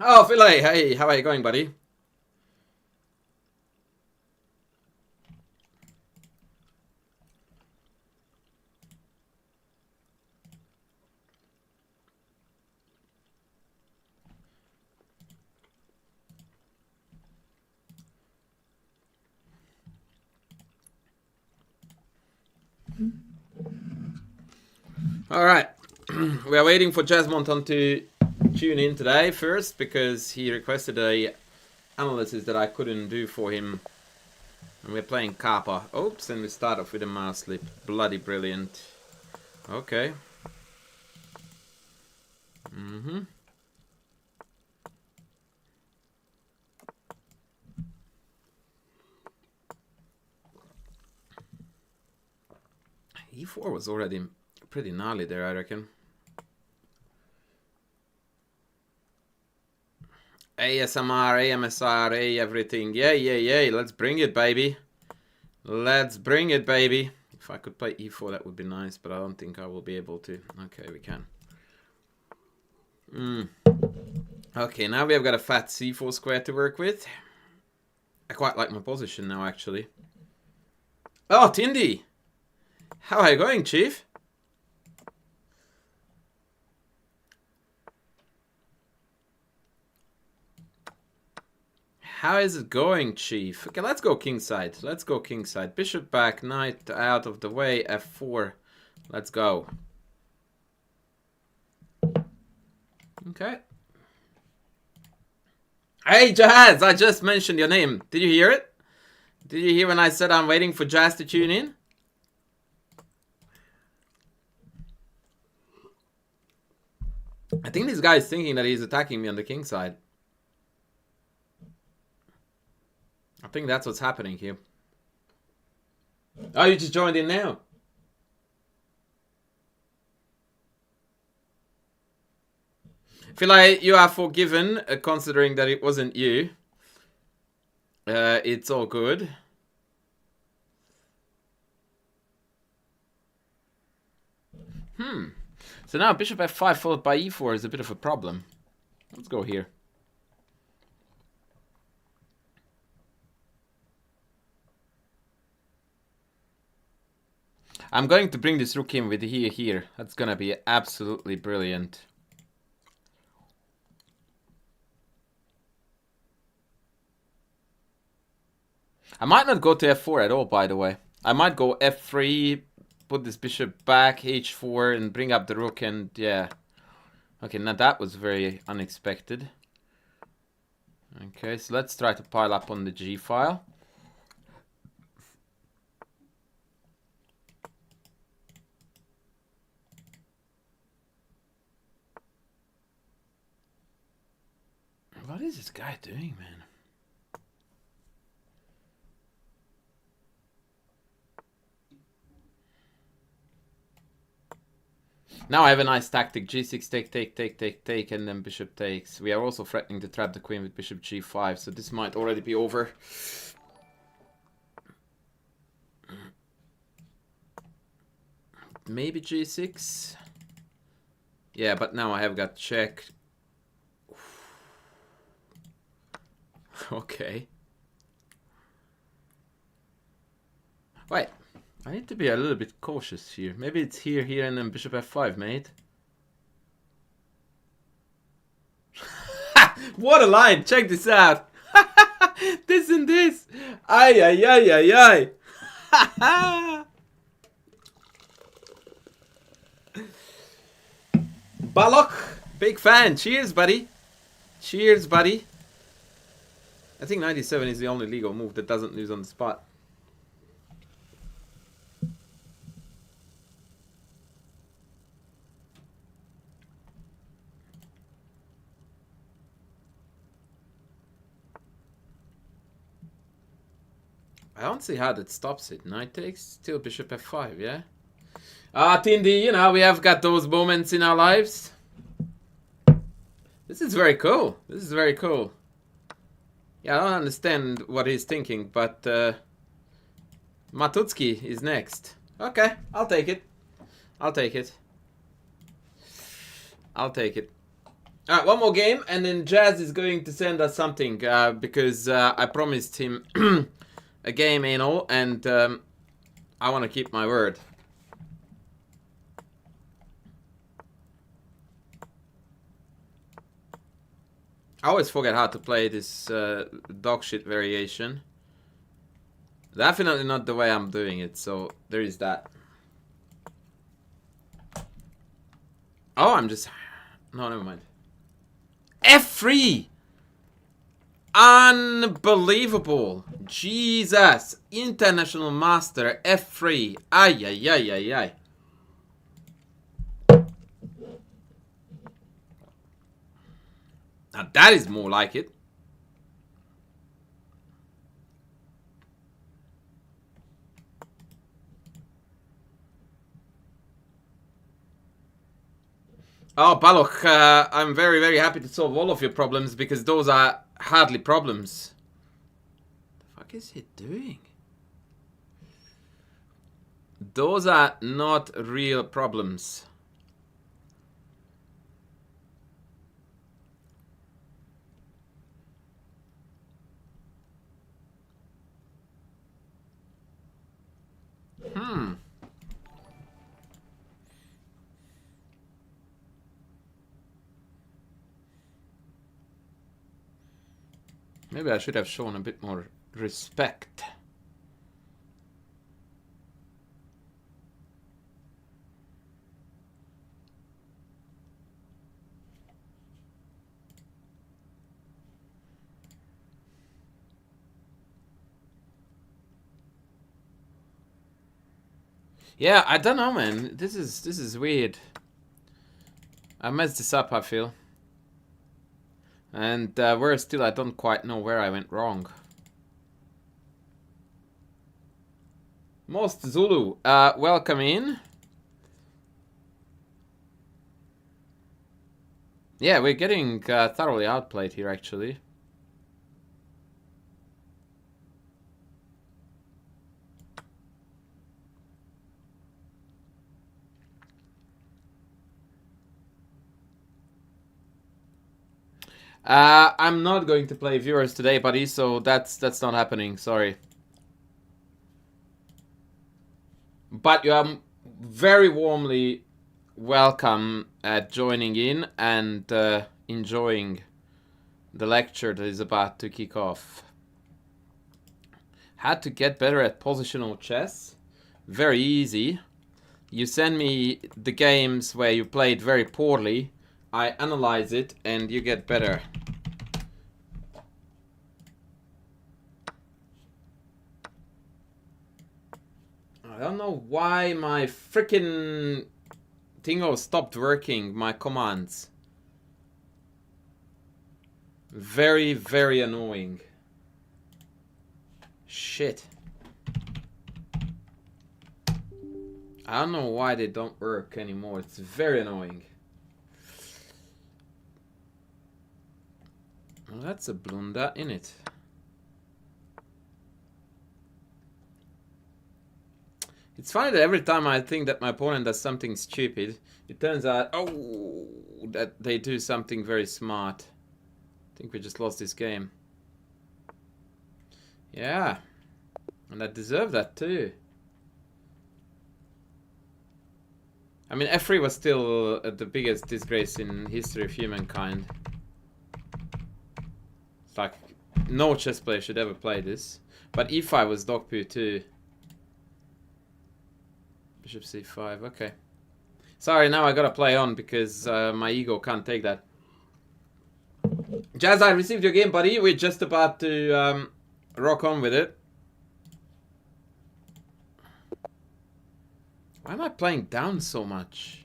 Oh, Philae, hey, how are you going, buddy? All right, we are waiting for Jasmonton to tune in today first because he requested a analysis that I couldn't do for him. And we're playing Kappa. Oops, and we start off with a mouse slip. Bloody brilliant. Okay. E4 was already pretty gnarly there, I reckon. ASMR, AMSR, A everything. Yay. Let's bring it, baby. Let's bring it, baby. If I could play E4, that would be nice, but I don't think I will be able to. Okay, we can. Okay, now we have got a fat C4 square to work with. I quite like my position now, actually. Oh, Tindy! How are you going, Chief? How is it going, Chief? Okay, let's go kingside. Let's go kingside. Bishop back, knight out of the way, F4. Let's go. Okay. Hey, Jazz! I just mentioned your name. Did you hear it? Did you hear when I said I'm waiting for Jazz to tune in? I think this guy is thinking that he's attacking me on the king side. I think that's what's happening here. Oh, you just joined in now? I feel like you are forgiven, considering that it wasn't you. It's all good. So now bishop f5 followed by e4 is a bit of a problem. Let's go here. I'm going to bring this rook in with here. That's gonna be absolutely brilliant. I might not go to f4 at all, by the way. I might go f3, put this bishop back, h4, and bring up the rook, and yeah. Okay, now that was very unexpected. Okay, so let's try to pile up on the g file. What is this guy doing, man? Now I have a nice tactic. G6, take, and then bishop takes. We are also threatening to trap the queen with bishop g5, so this might already be over. Maybe g6. Yeah, but now I have got check. Okay. Wait. I need to be a little bit cautious here. Maybe it's here, and then bishop f5, mate. What a line! Check this out! This and this! Ay. Balok! Big fan! Cheers, buddy! Cheers, buddy! I think 97 is the only legal move that doesn't lose on the spot. I don't see how that stops it. Knight takes, still bishop f5, yeah? Ah, Tindy, you know, we have got those moments in our lives. This is very cool. This is very cool. Yeah, I don't understand what he's thinking, but Matutsky is next. Okay, I'll take it. I'll take it. I'll take it. Alright, one more game, and then Jazz is going to send us something, because I promised him a game, you know, and I want to keep my word. I always forget how to play this dog shit variation. Definitely not the way I'm doing it, so there is that. Oh, I'm just... No, never mind. F3! Unbelievable! Jesus! International Master F3. Ay, ay, ay, ay, ay. Now that is more like it. Oh, Balok, I'm very, very happy to solve all of your problems because those are hardly problems. The fuck is he doing? Those are not real problems. Maybe I should have shown a bit more respect. Yeah, I don't know, man. This is weird. I messed this up, I feel. And worse still, I don't quite know where I went wrong. Most Zulu, welcome in. Yeah, we're getting thoroughly outplayed here, actually. I'm not going to play viewers today, buddy, so that's not happening, sorry. But you are very warmly welcome at joining in and enjoying the lecture that is about to kick off. How to get better at positional chess? Very easy. You send me the games where you played very poorly, I analyze it, and you get better. I don't know why my freaking thingo stopped working, my commands. Very, very annoying. Shit. I don't know why they don't work anymore. It's very annoying. Well, that's a blunder, innit? It's funny that every time I think that my opponent does something stupid, it turns out, oh, that they do something very smart. I think we just lost this game. Yeah. And I deserve that too. I mean, F3 was still the biggest disgrace in history of humankind. It's like, no chess player should ever play this. But E5 was dog poo too. Bishop C5, okay. Sorry, now I gotta play on because my ego can't take that. Jazz, I received your game, buddy. We're just about to rock on with it. Why am I playing down so much?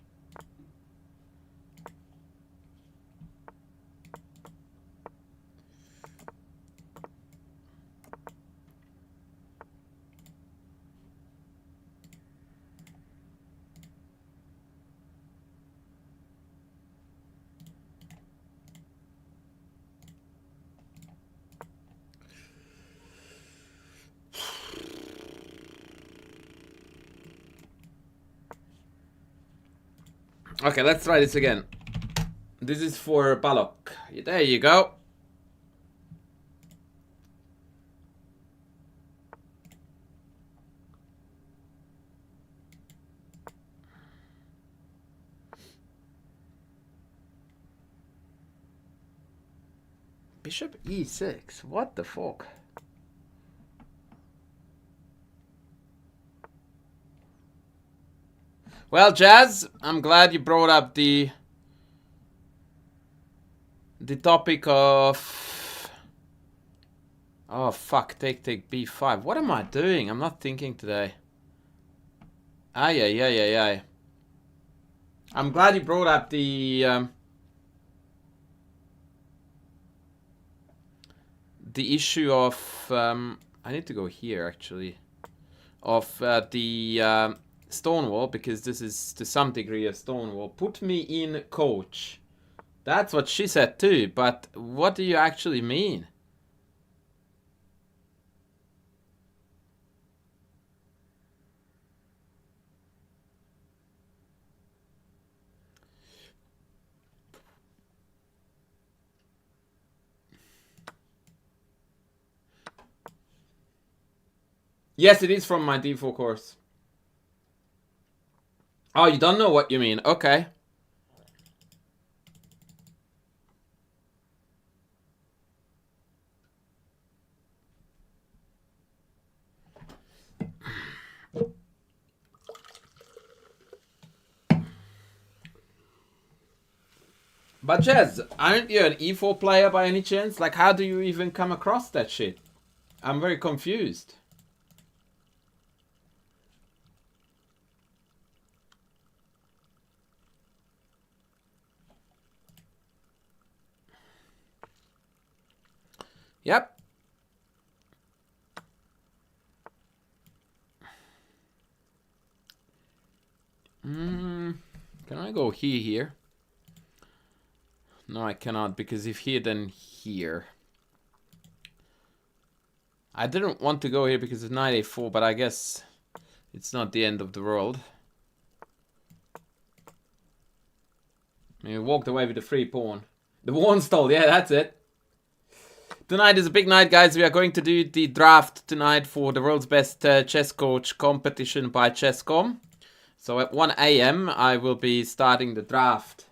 Okay, let's try this again. This is for Balok. There you go. Bishop e6. What the fuck? Well, Jazz, I'm glad you brought up the topic of... Oh, fuck. Take b5. What am I doing? I'm not thinking today. Ay. I'm glad you brought up the issue of... I need to go here, actually. Of the stonewall, because this is to some degree a stonewall. Put me in coach. That's what she said too, but what do you actually mean? Yes, it is from my D4 course. Oh, you don't know what you mean. Okay. But Jez, aren't you an E4 player by any chance? Like, how do you even come across that shit? I'm very confused. Yep. Can I go here? No, I cannot, because if here, then here. I didn't want to go here because of knight a4, but I guess it's not the end of the world. We walked away with the free pawn. The pawn stole, yeah, that's it. Tonight is a big night, guys. We are going to do the draft tonight for the world's best chess coach competition by Chess.com. So at 1 AM, I will be starting the draft,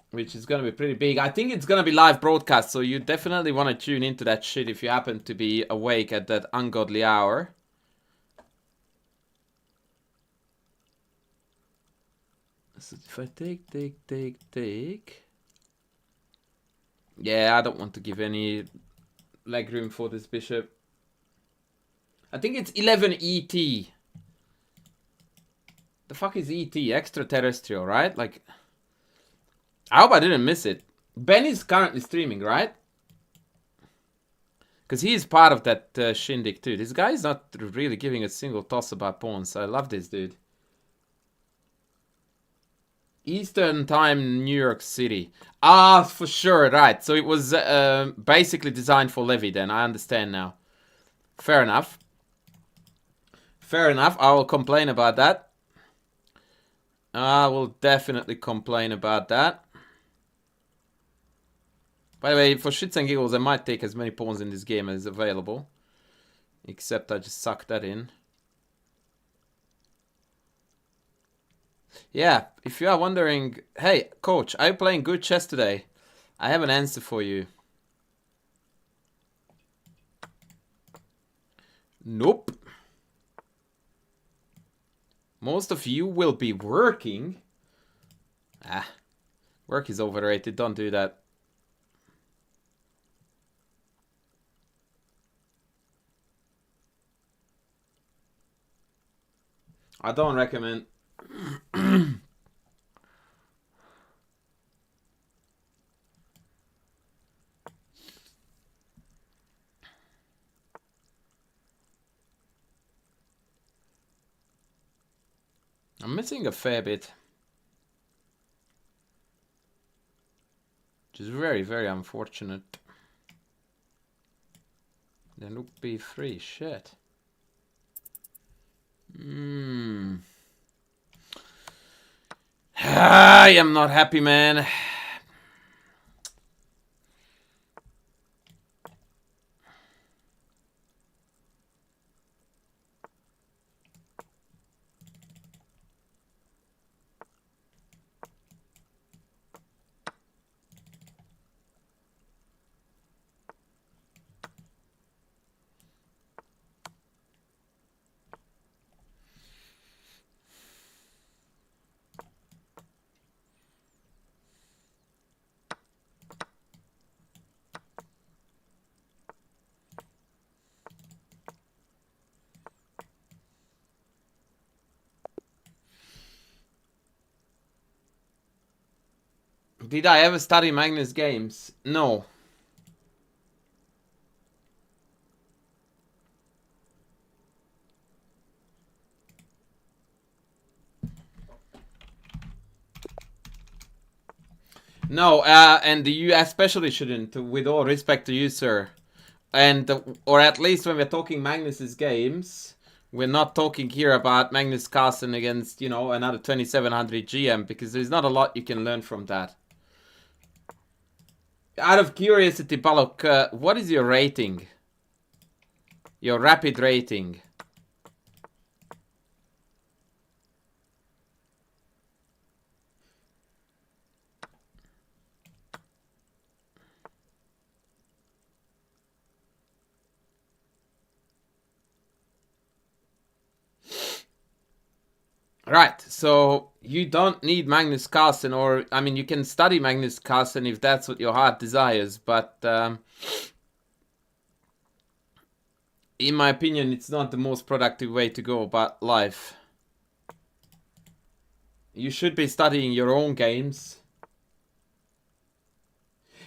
which is going to be pretty big. I think it's going to be live broadcast, so you definitely want to tune into that shit if you happen to be awake at that ungodly hour. So if I take... Yeah, I don't want to give any leg room for this bishop. I think it's 11 ET. The fuck is ET? Extraterrestrial, right? Like, I hope I didn't miss it. Ben is currently streaming, right? Because he is part of that shindig too. This guy is not really giving a single toss about pawns. I love this dude. Eastern Time, New York City. Ah, for sure, right. So it was basically designed for Levy then. I understand now. Fair enough. Fair enough. I will complain about that. I will definitely complain about that. By the way, for shits and giggles, I might take as many pawns in this game as available. Except I just suck that in. Yeah, if you are wondering, hey, coach, are you playing good chess today? I have an answer for you. Nope. Most of you will be working. Work is overrated. Don't do that. I don't recommend. I'm missing a fair bit. Which is very, very unfortunate. Then rook b3, shit. I am not happy, man. Did I ever study Magnus games? No. No, and you especially shouldn't, with all respect to you, sir. And, or at least when we're talking Magnus's games, we're not talking here about Magnus Carlsen against, you know, another 2700 GM, because there's not a lot you can learn from that. Out of curiosity, Balok, what is your rating? Your rapid rating? Right, so you don't need Magnus Carlsen, or, I mean, you can study Magnus Carlsen if that's what your heart desires, but in my opinion, it's not the most productive way to go about life. You should be studying your own games.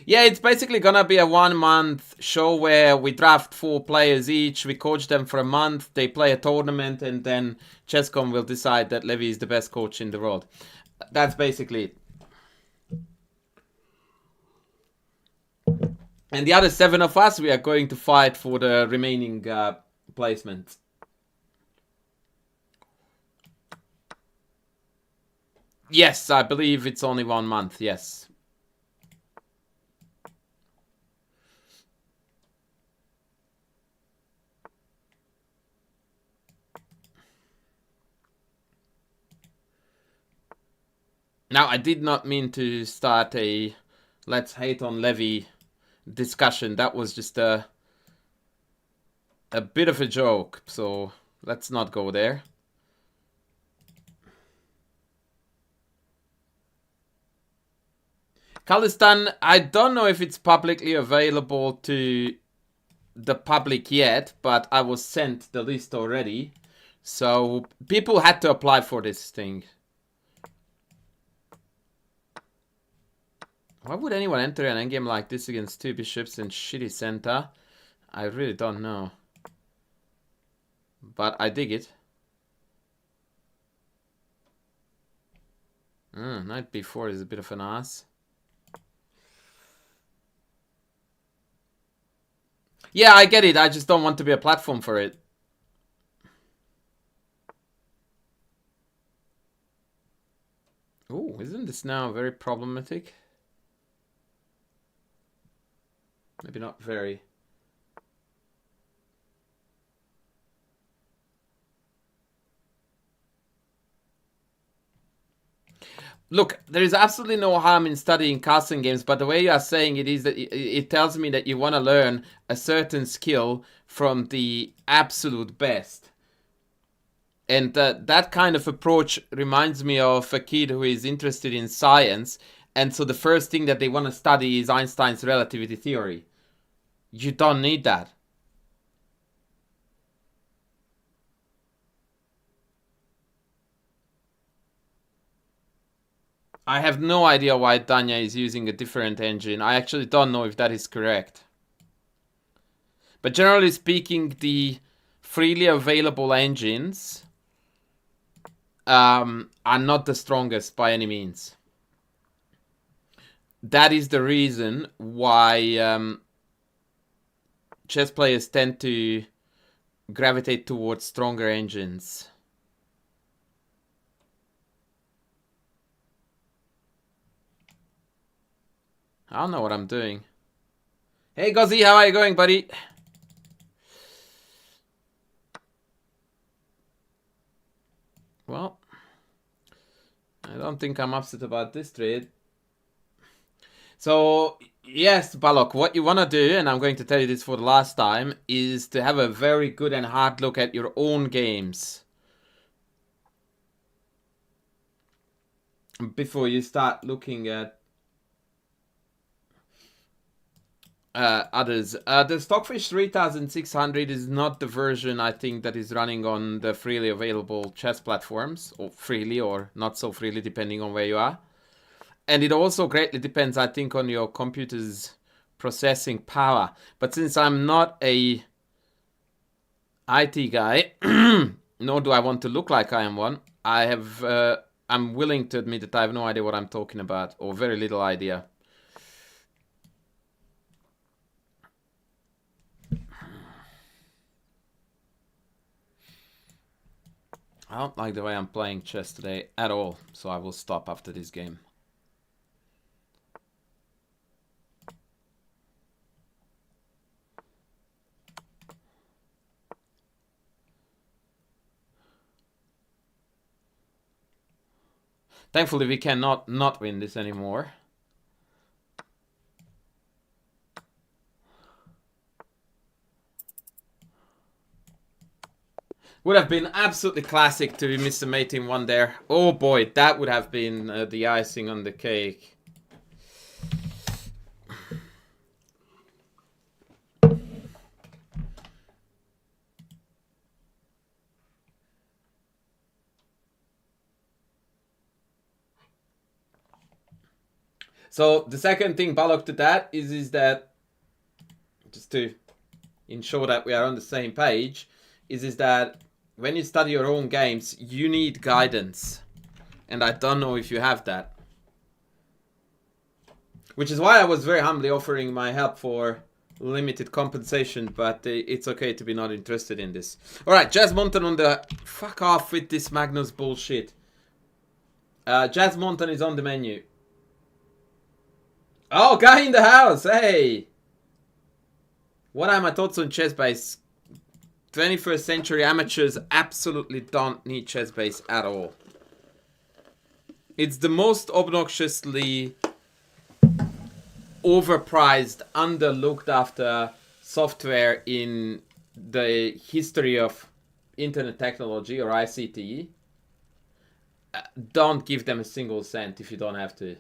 Yeah, it's basically gonna be a 1 month show where we draft 4 players each, we coach them for a month, they play a tournament, and then ChessCom will decide that Levy is the best coach in the world. That's basically it. And the other 7 of us, we are going to fight for the remaining placement. Yes, I believe it's only 1 month, yes. Now, I did not mean to start a let's hate on Levy discussion. That was just a bit of a joke, so let's not go there. Khalistan, I don't know if it's publicly available to the public yet, but I was sent the list already. So people had to apply for this thing. Why would anyone enter an endgame like this against 2 bishops and shitty center? I really don't know. But I dig it. Knight b4 is a bit of an ass. Yeah, I get it. I just don't want to be a platform for it. Ooh, isn't this now very problematic? Maybe not very. Look, there is absolutely no harm in studying casting games, but the way you are saying it is that it tells me that you want to learn a certain skill from the absolute best. And that kind of approach reminds me of a kid who is interested in science, and so the first thing that they want to study is Einstein's relativity theory. You don't need that. I have no idea why Danya is using a different engine. I actually don't know if that is correct. But generally speaking, the freely available engines are not the strongest by any means. That is the reason why chess players tend to gravitate towards stronger engines. I don't know what I'm doing. Hey, Gozzy, how are you going, buddy? Well, I don't think I'm upset about this trade. So, yes, Balok, what you want to do, and I'm going to tell you this for the last time, is to have a very good and hard look at your own games before you start looking at others. The Stockfish 3600 is not the version, I think, that is running on the freely available chess platforms, or freely or not so freely, depending on where you are. And it also greatly depends, I think, on your computer's processing power. But since I'm not a IT guy, nor do I want to look like I am one, I'm willing to admit that I have no idea what I'm talking about, or very little idea. I don't like the way I'm playing chess today at all, so I will stop after this game. Thankfully, we cannot not win this anymore. Would have been absolutely classic to miss the mate in one there. Oh boy, that would have been the icing on the cake. So the second thing, Balok, to that is that, just to ensure that we are on the same page, is that when you study your own games, you need guidance. And I don't know if you have that. Which is why I was very humbly offering my help for limited compensation, but it's okay to be not interested in this. Alright, Jazz Monton on the... Fuck off with this Magnus bullshit. Jazz Monton is on the menu. Oh, guy in the house, hey! What are my thoughts on ChessBase? 21st century amateurs absolutely don't need ChessBase at all. It's the most obnoxiously overpriced, underlooked after software in the history of internet technology, or ICT. Don't give them a single cent if you don't have to.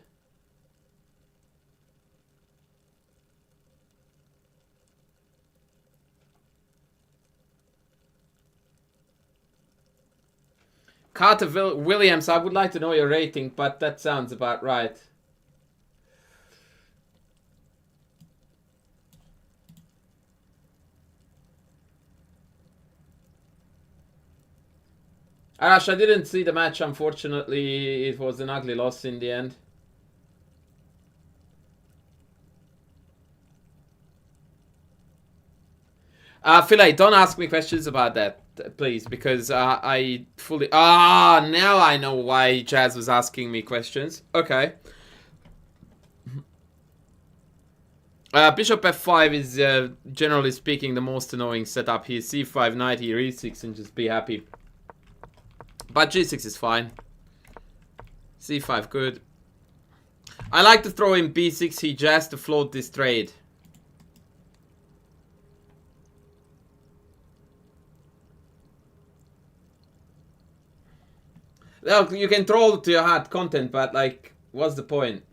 Carter Williams, I would like to know your rating, but that sounds about right. Arash, I didn't see the match, unfortunately. It was an ugly loss in the end. Philae, don't ask me questions about that, please, because I fully... now I know why Jazz was asking me questions. Okay. Bishop f5 is, generally speaking, the most annoying setup here. c5, knight here, e6, and just be happy. But g6 is fine. c5, good. I like to throw in b6 here just to float this trade. Look, you can troll to your heart content, but like, what's the point?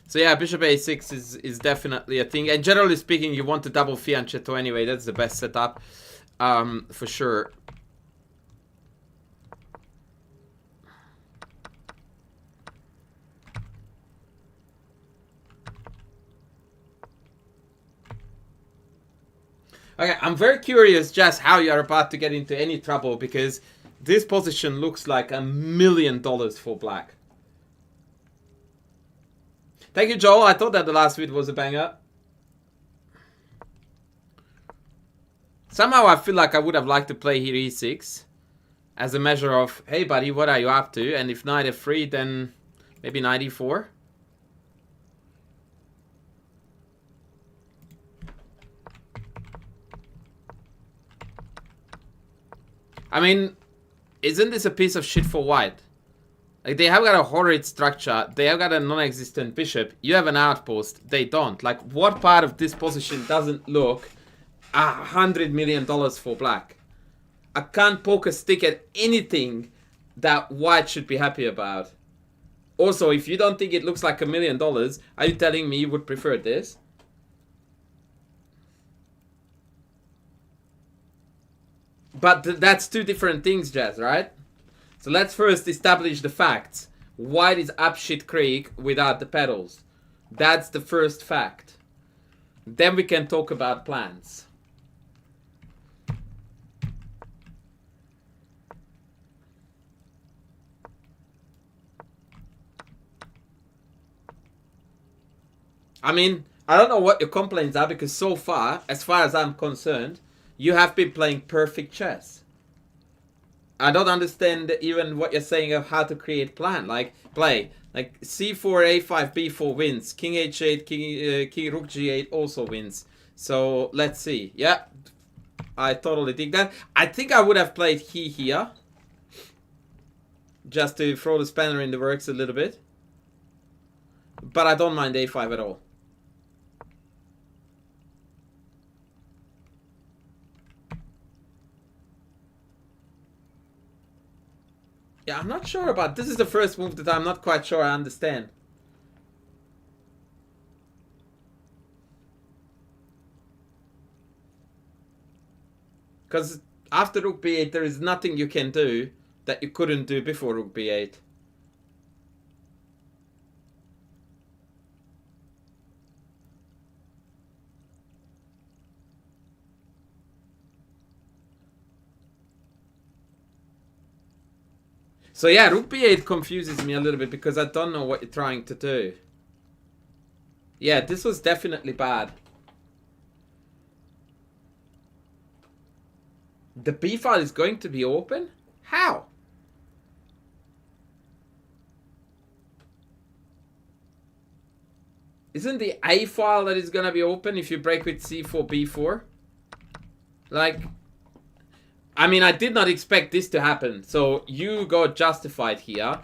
So yeah, bishop a6 is definitely a thing. And generally speaking, you want to double fianchetto anyway. That's the best setup, for sure. Okay, I'm very curious just how you're about to get into any trouble, because this position looks like $1 million for black. Thank you, Joel. I thought that the last video was a banger. Somehow I feel like I would have liked to play here e6. as a measure of, hey buddy, what are you up to? And if knight f3, then maybe knight e4. I mean, isn't this a piece of shit for white? Like, they have got a horrid structure. They have got a non-existent bishop. You have an outpost. They don't. Like, what part of this position doesn't look $100 million for black? I can't poke a stick at anything that white should be happy about. Also, if you don't think it looks like $1 million, are you telling me you would prefer this? But that's two different things, Jazz, right? So let's first establish the facts. White is up shit creek without the petals. That's the first fact. Then we can talk about plans. I mean, I don't know what your complaints are, because so far as I'm concerned, you have been playing perfect chess. I don't understand even what you're saying of how to create plan. Like, play. Like, c4, a5, b4 wins. King h8, king rook g8 also wins. So, let's see. Yeah, I totally dig that. I think I would have played here. Just to throw the spanner in the works a little bit. But I don't mind a5 at all. Yeah, I'm not sure about... This is the first move that I'm not quite sure I understand. Because after rook b8, there is nothing you can do that you couldn't do before rook b8. So yeah, rook b8 confuses me a little bit because I don't know what you're trying to do. Yeah, this was definitely bad. The b file is going to be open? How? Isn't the a file that is going to be open if you break with c4, b4? Like... I mean, I did not expect this to happen, so you got justified here.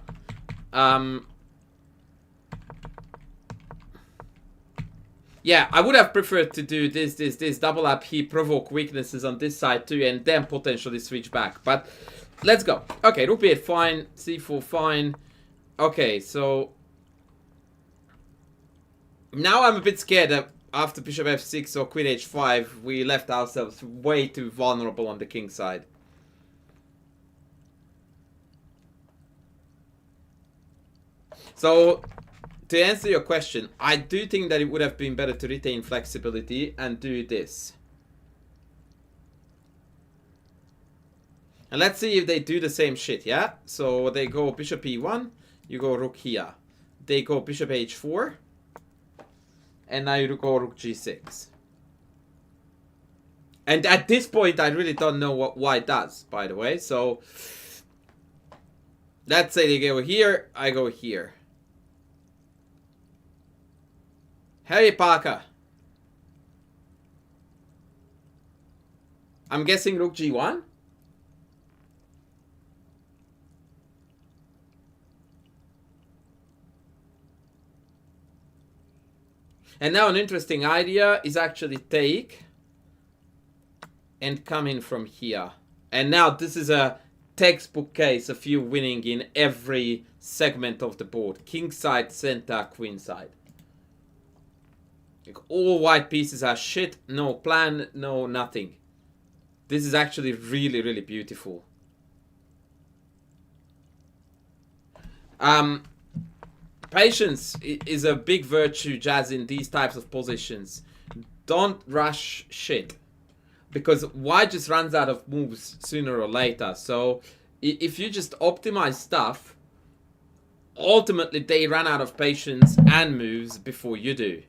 Yeah, I would have preferred to do this, double up here, provoke weaknesses on this side too, and then potentially switch back. But let's go. Okay, rook b8 fine, c4 fine. Okay, so now I'm a bit scared that after bishop f6 or queen h5, we left ourselves way too vulnerable on the king side. So, to answer your question, I do think that it would have been better to retain flexibility and do this. And let's see if they do the same shit, yeah? So they go bishop e1, you go rook here. They go bishop h4. And now you go rook g6. And at this point, I really don't know what white does, by the way. So, let's say they go here, I go here. Harry Parker. I'm guessing rook g1. And now an interesting idea is actually take and come in from here. And now this is a textbook case of you winning in every segment of the board. King side, center, queen side. Like, all white pieces are shit, no plan, no nothing. This is actually really, really beautiful. Patience is a big virtue, Jazz, in these types of positions. Don't rush shit. Because white just runs out of moves sooner or later. So if you just optimize stuff, ultimately they run out of patience and moves before you do.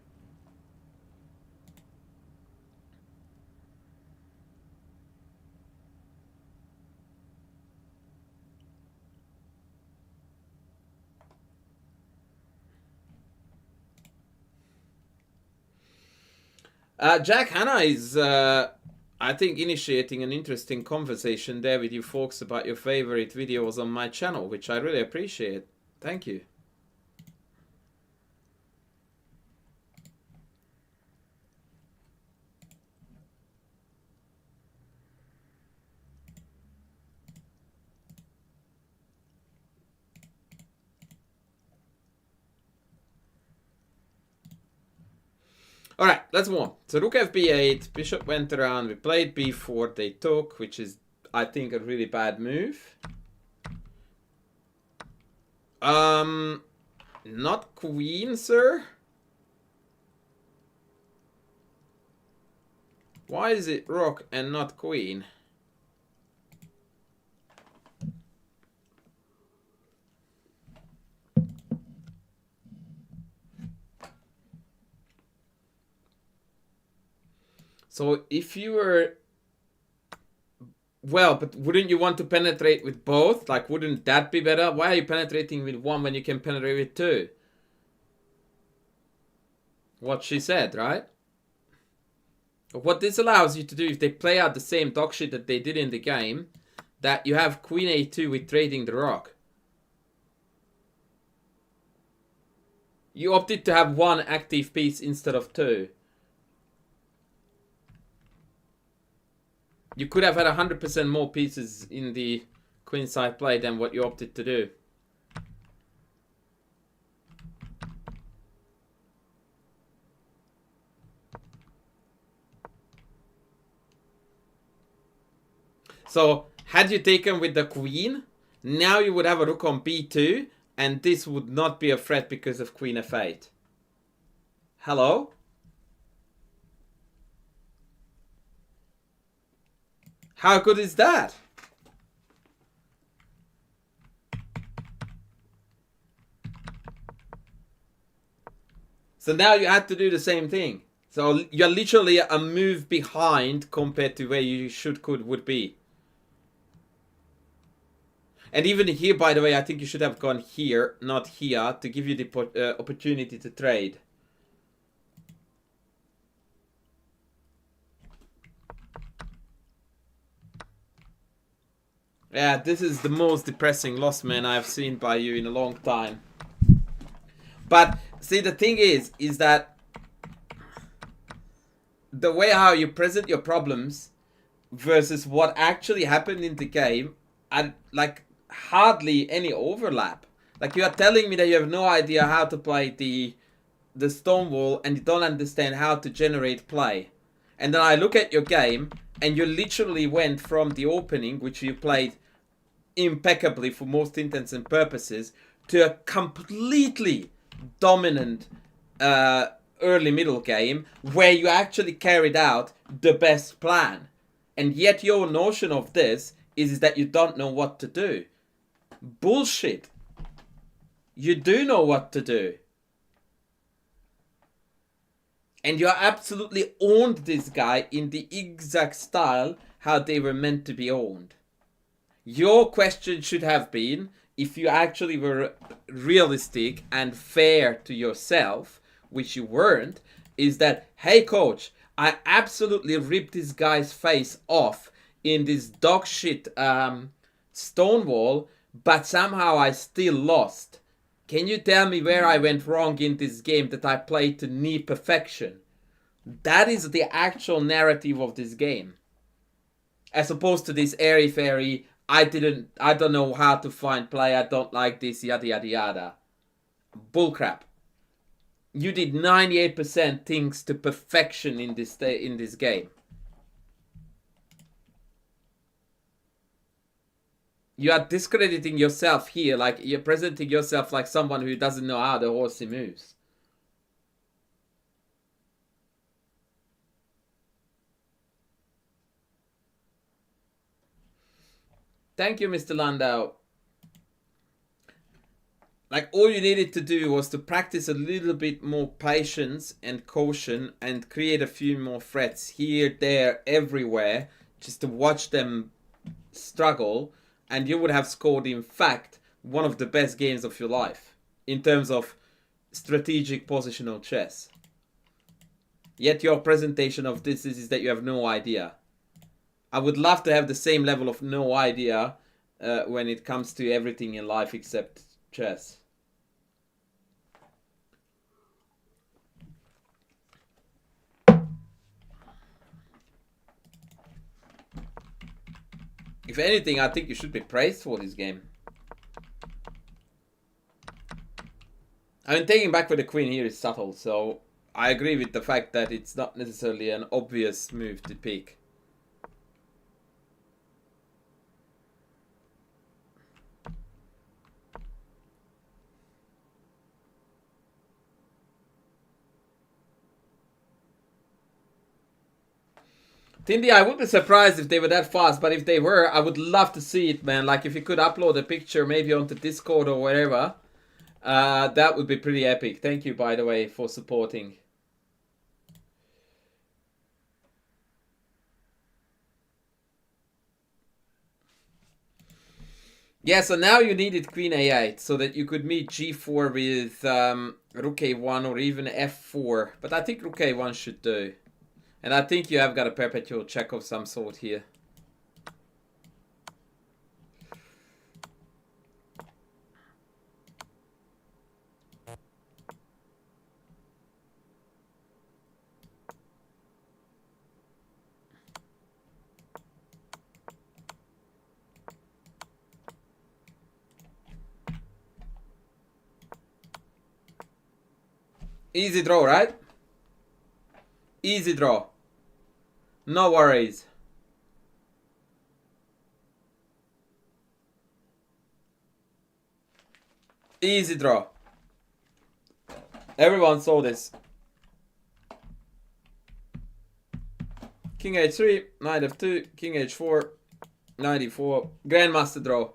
Jack Hanna is, I think, initiating an interesting conversation there with you folks about your favorite videos on my channel, which I really appreciate. Thank you. All right, let's move on. So rook fb8, bishop went around, we played b4, they took, which is, I think, a really bad move. Not queen, sir? Why is it rook and not queen? So if you were... Well, but wouldn't you want to penetrate with both? Like, wouldn't that be better? Why are you penetrating with one when you can penetrate with two? What she said, right? What this allows you to do, if they play out the same dog shit that they did in the game, that you have queen a2 with trading the rook. You opted to have one active piece instead of two. You could have had 100% more pieces in the queenside play than what you opted to do. So, had you taken with the queen, now you would have a rook on b2, and this would not be a threat because of queen f8. Hello? How good is that? So now you had to do the same thing. So you're literally a move behind compared to where you would be. And even here, by the way, I think you should have gone here, not here, to give you the opportunity to trade. Yeah, this is the most depressing loss, man, I've seen by you in a long time. But, see, the thing is that the way how you present your problems versus what actually happened in the game are, like, hardly any overlap. Like, you are telling me that you have no idea how to play the stonewall and you don't understand how to generate play. And then I look at your game and you literally went from the opening, which you played impeccably for most intents and purposes, to a completely dominant early middle game where you actually carried out the best plan. And yet your notion of this is that you don't know what to do. Bullshit. You do know what to do. And you absolutely owned this guy in the exact style how they were meant to be owned. Your question should have been, if you actually were realistic and fair to yourself, which you weren't, is that, hey coach, I absolutely ripped this guy's face off in this dog shit stonewall, but somehow I still lost. Can you tell me where I went wrong in this game that I played to near perfection? That is the actual narrative of this game. As opposed to this airy-fairy, I don't know how to find play, I don't like this, yada yada yada. Bullcrap. You did 98% things to perfection in this game. You are discrediting yourself here, like you're presenting yourself like someone who doesn't know how the horsey moves. Thank you, Mr. Landau. Like, all you needed to do was to practice a little bit more patience and caution and create a few more threats here, there, everywhere, just to watch them struggle, and you would have scored, in fact, one of the best games of your life in terms of strategic positional chess. Yet your presentation of this is that you have no idea. I would love to have the same level of no idea when it comes to everything in life except chess. If anything, I think you should be praised for this game. I mean, taking back with the queen here is subtle, so I agree with the fact that it's not necessarily an obvious move to pick. Tindy, I would be surprised if they were that fast, but if they were, I would love to see it, man. Like, if you could upload a picture maybe onto Discord or wherever, that would be pretty epic. Thank you, by the way, for supporting. Yeah, so now you needed queen a8 so that you could meet g4 with rook a1 or even f4. But I think rook a1 should do. And I think you have got a perpetual check of some sort here. Easy draw, right? Easy draw. No worries. Easy draw. Everyone saw this. King h3, knight f2, king h4, knight e4. Grandmaster draw.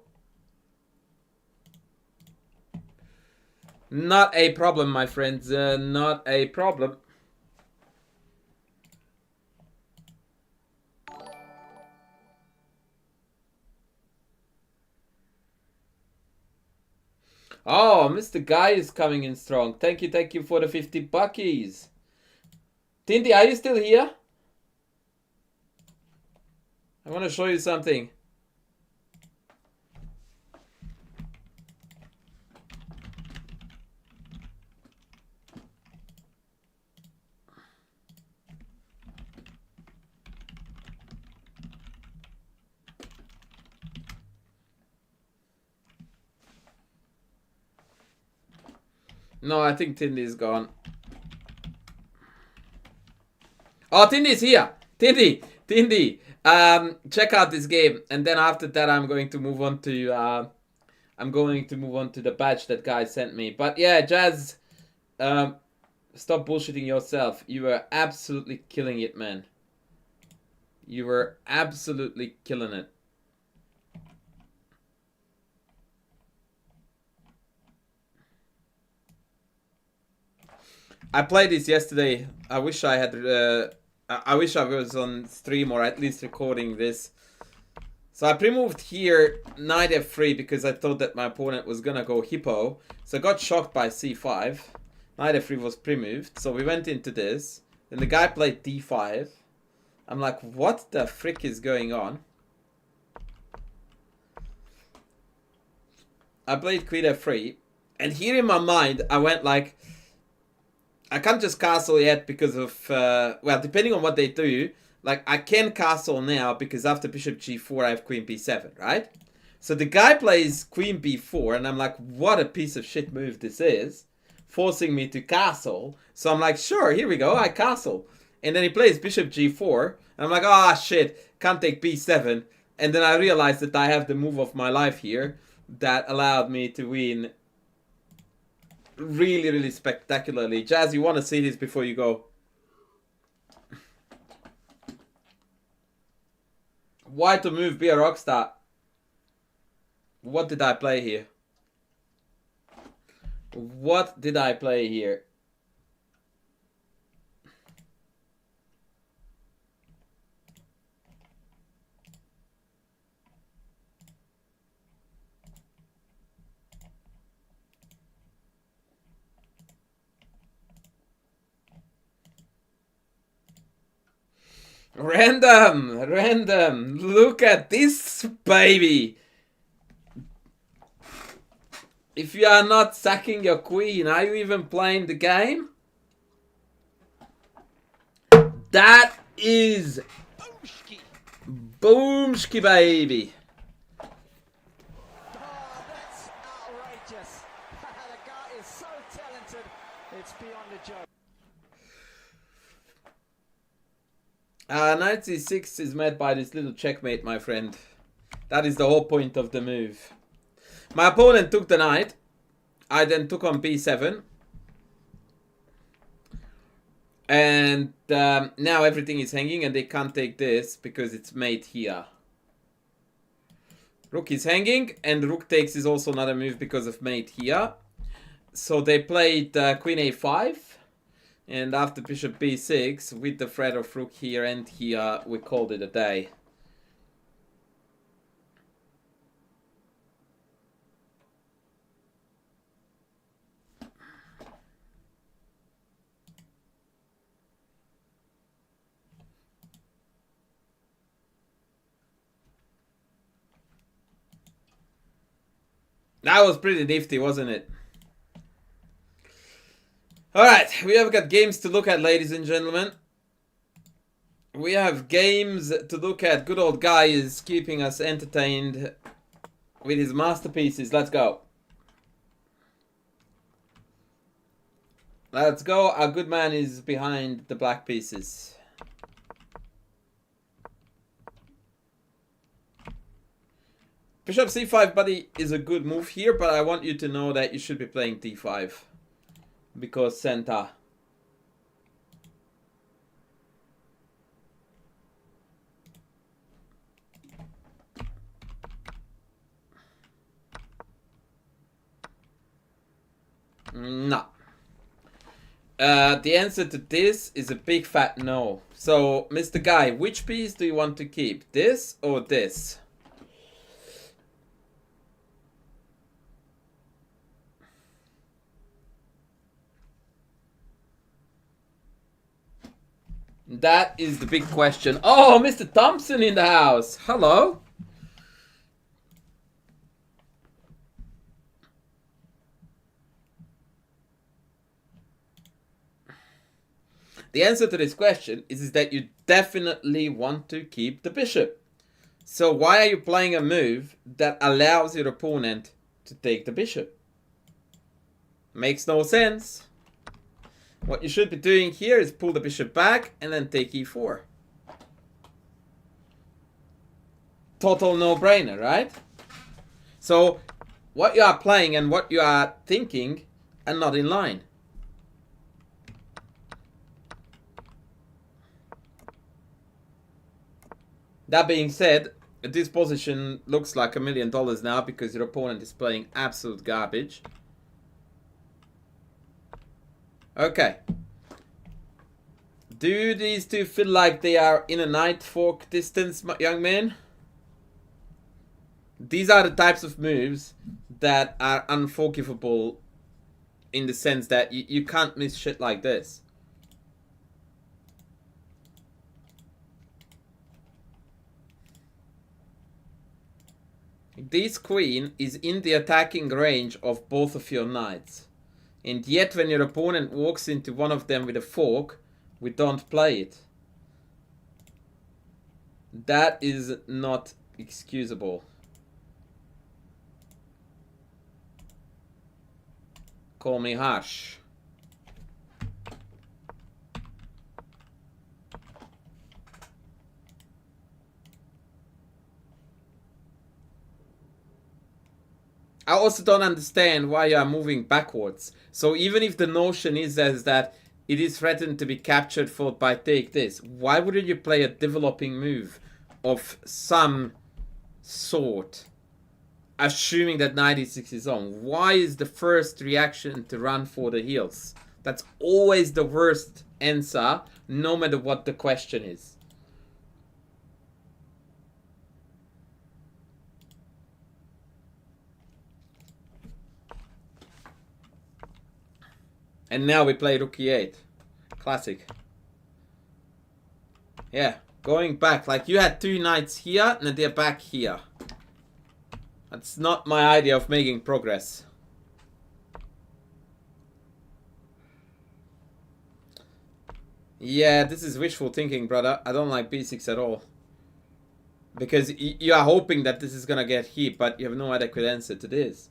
Not a problem, my friends. Not a problem. Oh, Mr. Guy is coming in strong. Thank you for the 50 buckies. Tindy, are you still here? I want to show you something. No, I think Tindy is gone. Oh, Tindy is here. Tindy. Check out this game, and then after that, I'm going to move on to the badge that guy sent me. But yeah, Jazz, stop bullshitting yourself. You were absolutely killing it, man. You were absolutely killing it. I played this yesterday. I wish I had. I wish I was on stream or at least recording this. So I pre-moved here, knight f3, because I thought that my opponent was gonna go hippo. So I got shocked by c5. Knight f3 was pre-moved, so we went into this. Then the guy played d5. I'm like, what the frick is going on? I played queen f3, and here in my mind, I went like, I can't just castle yet because of, well, depending on what they do, like, I can castle now because after bishop g4, I have queen b7, right? So the guy plays queen b4, and I'm like, what a piece of shit move this is, forcing me to castle. So I'm like, sure, here we go, I castle. And then he plays bishop g4, and I'm like, ah, shit, can't take b7. And then I realized that I have the move of my life here that allowed me to win really spectacularly. Jazz, you want to see this before you go? Why to move, be a rockstar? What did I play here? What did I play here? Random. Look at this, baby. If you are not sacking your queen, are you even playing the game? That is boomski, baby. Oh, that's outrageous. The guy is so talented, it's beyond a joke. Knight c6 is met by this little checkmate, my friend. That is the whole point of the move. My opponent took the knight. I then took on b7. And now everything is hanging and they can't take this because it's mate here. Rook is hanging and rook takes is also another move because of mate here. So they played queen a5. And after bishop b6, with the threat of rook here and here, we called it a day. That was pretty nifty, wasn't it? Alright, we have got games to look at, ladies and gentlemen. We have games to look at. Good old guy is keeping us entertained with his masterpieces. Let's go. Let's go. Our good man is behind the black pieces. Bishop c5, buddy, is a good move here, but I want you to know that you should be playing d5. Because center. No. The answer to this is a big fat no. So, Mr. Guy, which piece do you want to keep? This or this? That is the big question. Oh, Mr. Thompson in the house. Hello. The answer to this question is that you definitely want to keep the bishop. So why are you playing a move that allows your opponent to take the bishop? Makes no sense. What you should be doing here is pull the bishop back and then take e4. Total no-brainer, right? So what you are playing and what you are thinking are not in line. That being said, this position looks like $1 million now because your opponent is playing absolute garbage. Okay. Do these two feel like they are in a knight fork distance, young man? These are the types of moves that are unforgivable in the sense that you can't miss shit like this. This queen is in the attacking range of both of your knights. And yet when your opponent walks into one of them with a fork, we don't play it. That is not excusable. Call me harsh. I also don't understand why you are moving backwards. So even if the notion is as that it is threatened to be captured fought by take this, why wouldn't you play a developing move of some sort, assuming that knight e6 is on? Why is the first reaction to run for the heels? That's always the worst answer, no matter what the question is. And now we play rook e8. Classic. Yeah, Going back, like you had 2 knights here and they're back here. That's not my idea of making progress. Yeah, this is wishful thinking, brother. I don't like b6 at all. Because you are hoping that this is gonna get hit, but you have no adequate answer to this.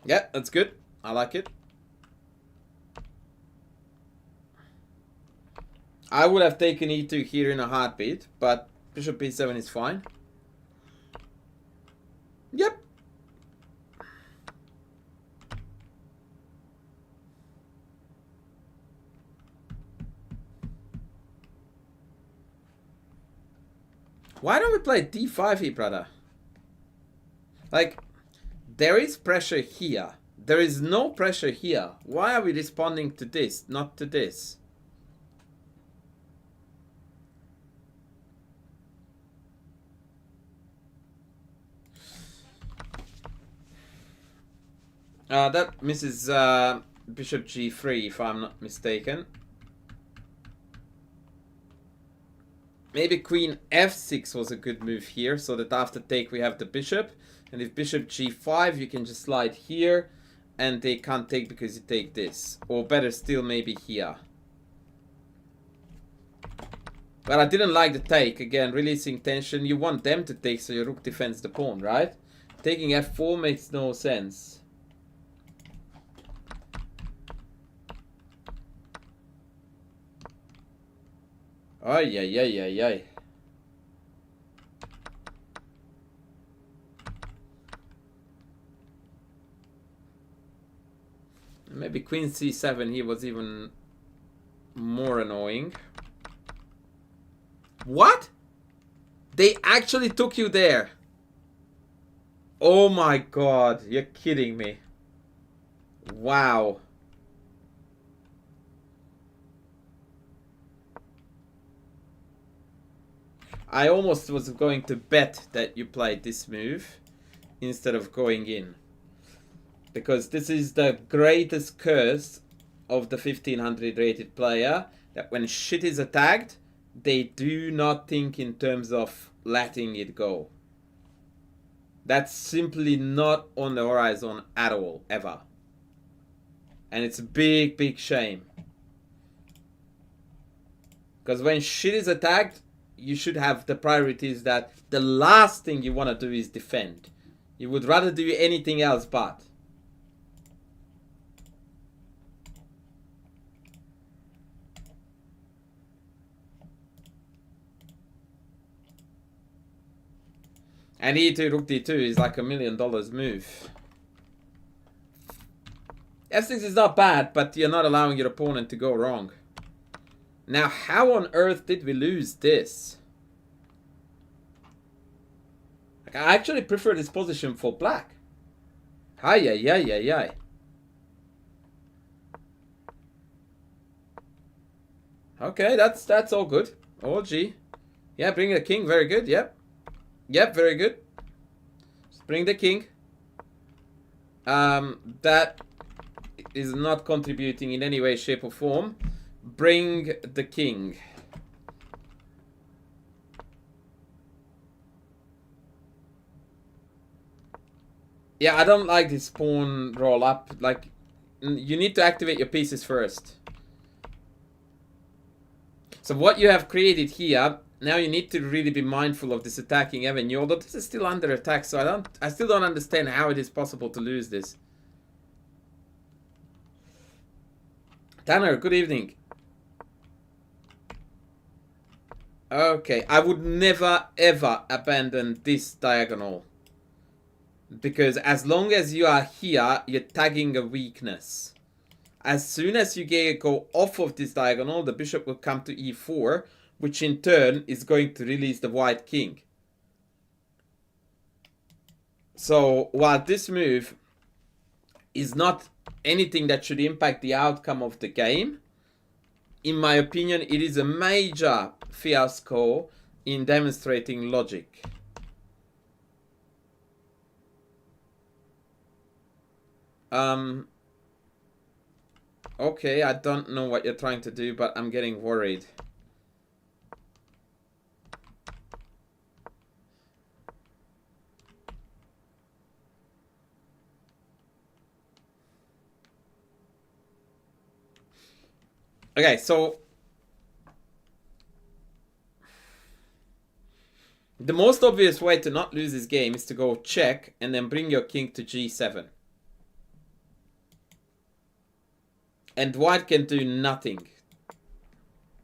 Yeah, that's good. I like it. I would have taken e2 here in a heartbeat, but bishop b7 is fine. Yep. Why don't we play d5 here, brother? Like, there is pressure here. There is no pressure here. Why are we responding to this, not to this? That misses bishop g3, if I'm not mistaken. Maybe queen f6 was a good move here, so that after take we have the bishop. And if bishop g5, you can just slide here, and they can't take because you take this. Or better still, maybe here. But I didn't like the take. Again, releasing tension. You want them to take, so your rook defends the pawn, right? Taking f4 makes no sense. Ay, ay, ay, ay, ay. Maybe queen c7 here was even more annoying. What? They actually took you there. Oh my god, you're kidding me. Wow. I almost was going to bet that you played this move instead of going in. Because this is the greatest curse of the 1500 rated player, that when shit is attacked, they do not think in terms of letting it go. That's simply not on the horizon at all, ever. And it's a big, big shame. Because when shit is attacked, you should have the priorities that the last thing you want to do is defend. You would rather do anything else but. And e2, rook d2 is like $1 million move. f6 is not bad, but you're not allowing your opponent to go wrong. Now, how on earth did we lose this? Like, I actually prefer this position for black. Ay, ay, ay, ay, ay. Okay, that's all good. Oh, gee. Yeah, bring the king. Very good. Yep. Yep, very good. Just bring the king. That is not contributing in any way, shape, or form. Bring the king. Yeah, I don't like this pawn roll up. Like, you need to activate your pieces first. So what you have created here, now you need to really be mindful of this attacking avenue. Although this is still under attack, so I still don't understand how it is possible to lose this. Tanner, good evening. Okay, I would never ever abandon this diagonal. Because as long as you are here, you're tagging a weakness. As soon as you go off of this diagonal, the bishop will come to e4, which in turn is going to release the white king. So while this move is not anything that should impact the outcome of the game, in my opinion, it is a major fiasco in demonstrating logic. Okay, I don't know what you're trying to do, but I'm getting worried. Okay, so the most obvious way to not lose this game is to go check and then bring your king to g7. And white can do nothing.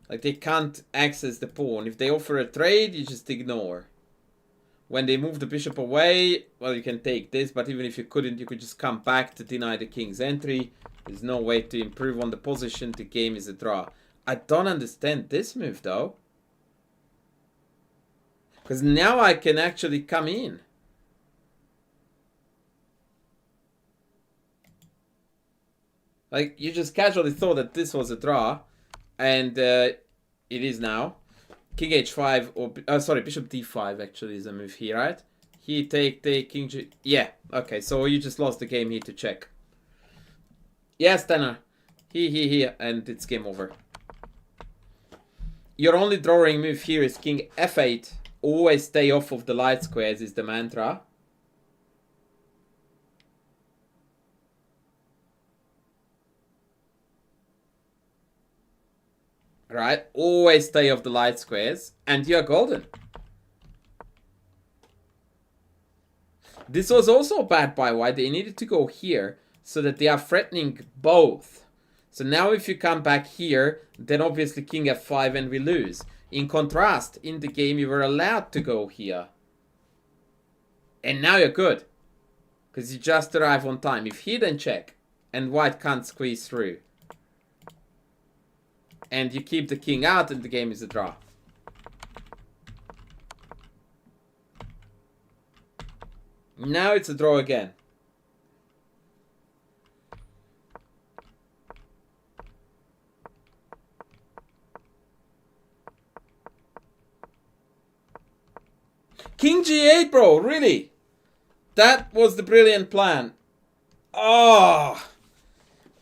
Like, they can't access the pawn. If they offer a trade, you just ignore. When they move the bishop away, well, you can take this, but even if you couldn't, you could just come back to deny the king's entry. There's no way to improve on the position. The game is a draw. I don't understand this move, though. Because now I can actually come in. Like, you just casually thought that this was a draw. And it is now. King h5 or sorry, bishop d5 actually is a move here, right? He take king g. Yeah, okay, so you just lost the game here to check. Yes, Tanner. He, and it's game over. Your only drawing move here is king f8. Always stay off of the light squares is the mantra. Right, always stay off the light squares, and you're golden. This was also bad by white. They needed to go here so that they are threatening both. So now if you come back here, then obviously king f5 and we lose. In contrast, in the game you were allowed to go here. And now you're good. Because you just arrive on time. If he then check, and white can't squeeze through, and you keep the king out, and the game is a draw. Now it's a draw again. King g8, bro, really? That was the brilliant plan. Oh,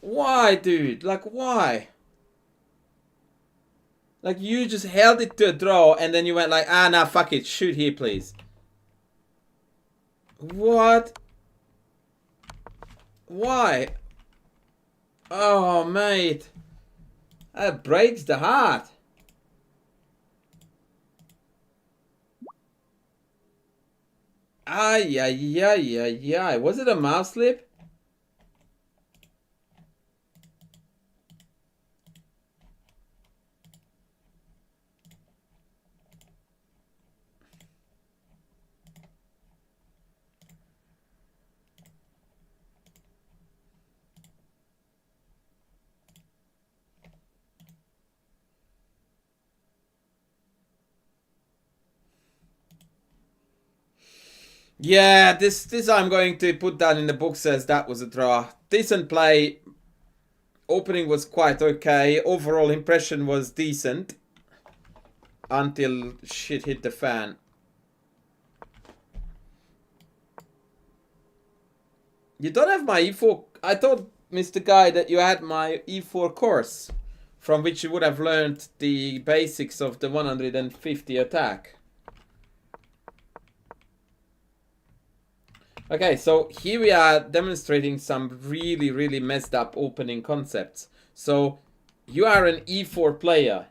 why, dude? Like, why? Like, you just held it to a draw, and then you went like, ah, nah, fuck it, shoot here, please. What? Why? Oh, mate. That breaks the heart. Ay, ay, ay, ay, ay. Was it a mouse slip? Yeah, this I'm going to put down in the book says that was a draw. Decent play. Opening was quite okay. Overall impression was decent. Until shit hit the fan. You don't have my e4. I thought, Mr. Guy, that you had my e4 course, from which you would have learned the basics of the 150 attack. Okay, so here we are demonstrating some really, really messed up opening concepts. So you are an e4 player,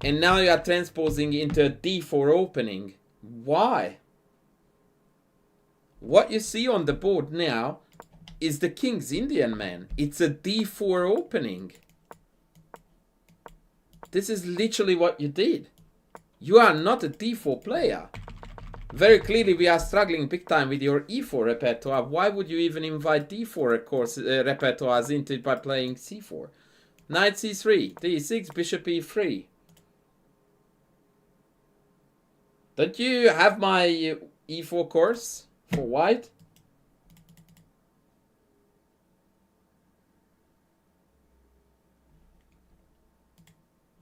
and now you are transposing into a d4 opening. Why? What you see on the board now is the King's Indian, man. It's a d4 opening. This is literally what you did. You are not a d4 player. Very clearly we are struggling big time with your e4 repertoire. Why would you even invite d4 repertoires into it by playing c4? Knight c3, d6, bishop e3. Don't you have my e4 course for white?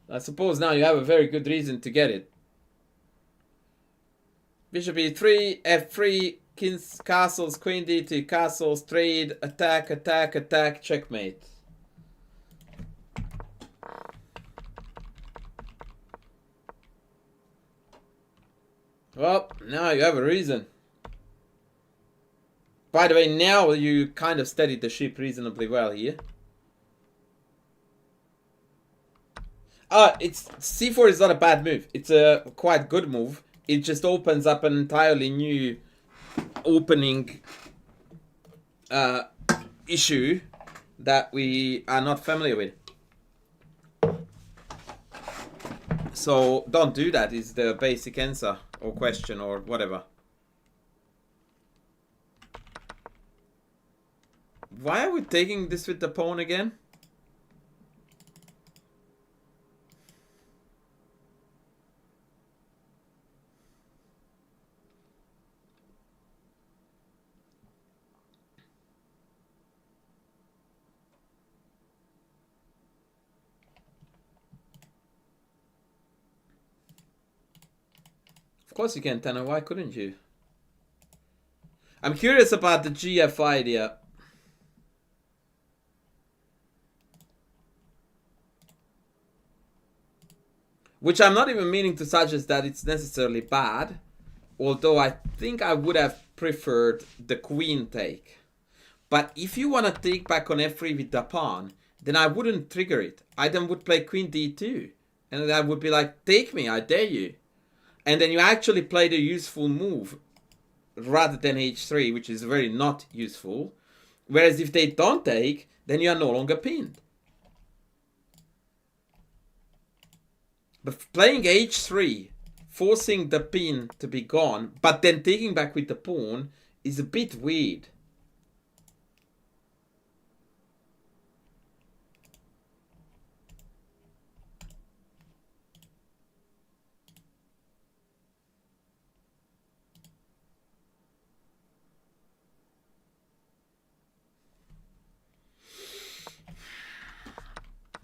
I suppose now you have a very good reason to get it. Bishop e3, f3, kings, castles, queen d2, castles, trade, attack, attack, attack, checkmate. Well, now you have a reason. By the way, now you kind of studied the ship reasonably well here. It's c4 is not a bad move. It's a quite good move. It just opens up an entirely new opening issue that we are not familiar with. So don't do that is the basic answer or question or whatever. Why are we taking this with the pawn again? Of course you can, Tanner. Why couldn't you? I'm curious about the GF idea. Which I'm not even meaning to suggest that it's necessarily bad. Although I think I would have preferred the queen take. But if you want to take back on f3 with the pawn, then I wouldn't trigger it. I then would play queen d2. And I would be like, take me, I dare you. And then you actually play the useful move rather than h3, which is very not useful. Whereas if they don't take, then you are no longer pinned. But playing h3, forcing the pin to be gone, but then taking back with the pawn is a bit weird.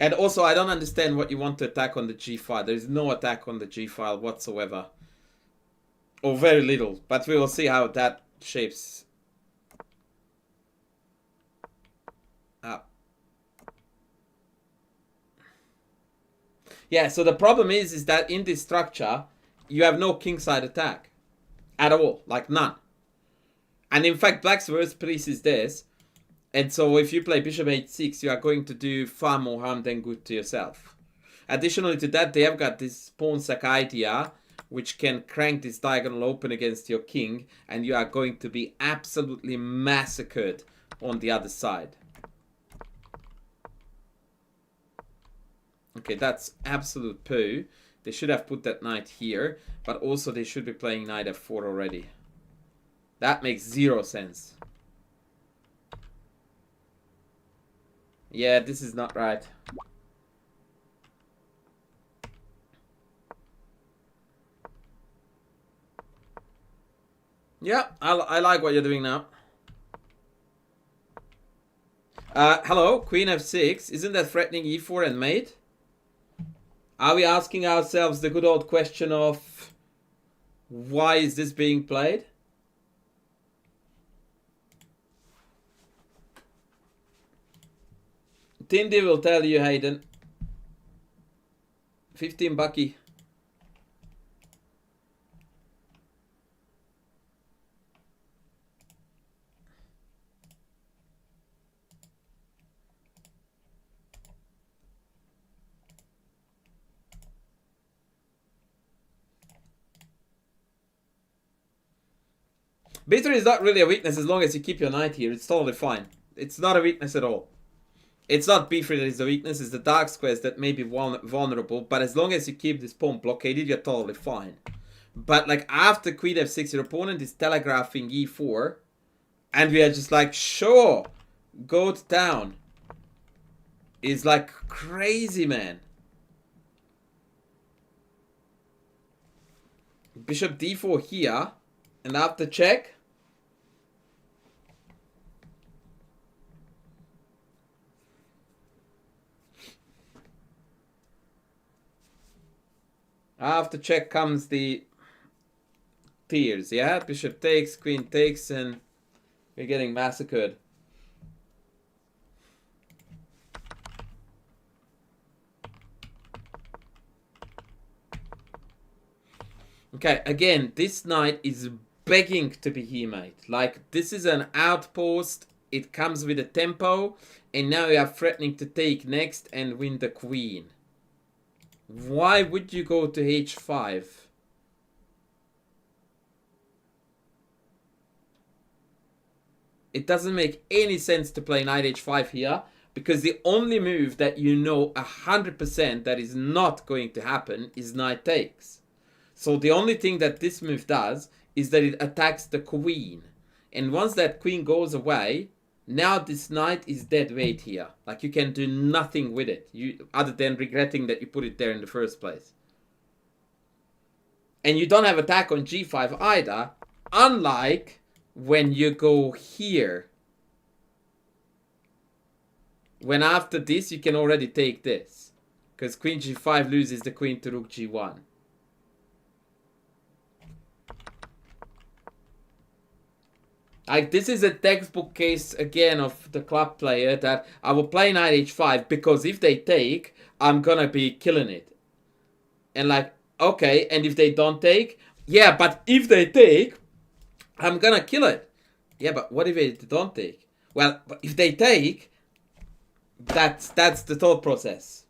And also, I don't understand what you want to attack on the g file. There is no attack on the g file whatsoever. Or very little. But we will see how that shapes up. Yeah, so the problem is that in this structure, you have no kingside attack. At all. Like, none. And in fact, black's worst piece is this. And so if you play bishop h6, you are going to do far more harm than good to yourself. Additionally to that, they have got this pawn sack idea, which can crank this diagonal open against your king, and you are going to be absolutely massacred on the other side. Okay, that's absolute poo. They should have put that knight here, but also they should be playing knight f4 already. That makes zero sense. Yeah, this is not right. Yeah, I like what you're doing now. Hello, queen f6. Isn't that threatening e4 and mate? Are we asking ourselves the good old question of why is this being played? Tindy will tell you, Hayden. 15 bucky. B3 is not really a weakness as long as you keep your knight here. It's totally fine. It's not a weakness at all. It's not b3 that is the weakness, it's the dark squares that may be vulnerable, but as long as you keep this pawn blockaded, you're totally fine. But like after queen f6, your opponent is telegraphing e4, and we are just like, sure, go to town. It's like crazy, man. Bishop d4 here, and after check, after check comes the tears, yeah? Bishop takes, queen takes, and we're getting massacred. Okay, again, this knight is begging to be he-mate. Like, this is an outpost. It comes with a tempo. And now you are threatening to take next and win the queen. Why would you go to h5? It doesn't make any sense to play knight h5 here. Because the only move that you know 100% that is not going to happen is knight takes. So the only thing that this move does is that it attacks the queen. And once that queen goes away, now this knight is dead weight here. Like, you can do nothing with it, other than regretting that you put it there in the first place. And you don't have attack on g5 either, unlike when you go here. When after this, you can already take this. Because queen g5 loses the queen to rook g1. Like, this is a textbook case, again, of the club player that I will play knight h5 because if they take, I'm gonna be killing it. And like, okay, and if they don't take? Yeah, but if they take, I'm gonna kill it. Yeah, but what if they don't take? Well, but if they take, that's the thought process.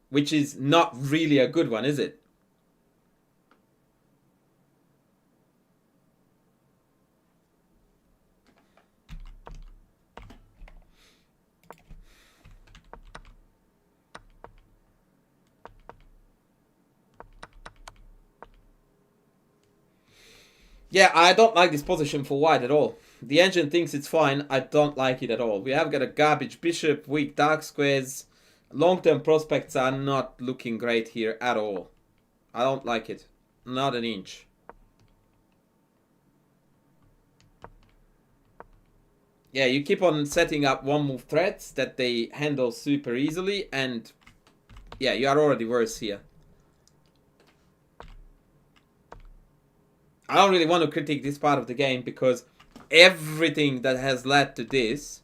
Which is not really a good one, is it? Yeah, I don't like this position for white at all. The engine thinks it's fine. I don't like it at all. We have got a garbage bishop, weak dark squares. Long-term prospects are not looking great here at all. I don't like it. Not an inch. Yeah, you keep on setting up one-move threats that they handle super easily. And yeah, you are already worse here. I don't really want to critique this part of the game because everything that has led to this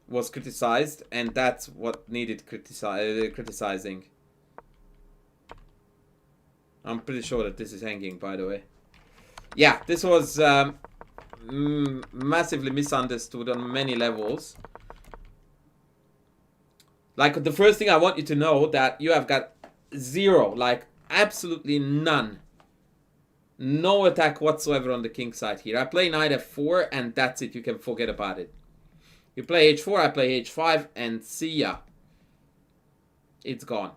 was criticized, and that's what needed criticizing. I'm pretty sure that this is hanging, by the way. Yeah, this was massively misunderstood on many levels. Like, the first thing I want you to know that you have got zero, like absolutely none. No attack whatsoever on the king side here. I play knight f4 and that's it. You can forget about it. You play h4, I play h5 and see ya. It's gone.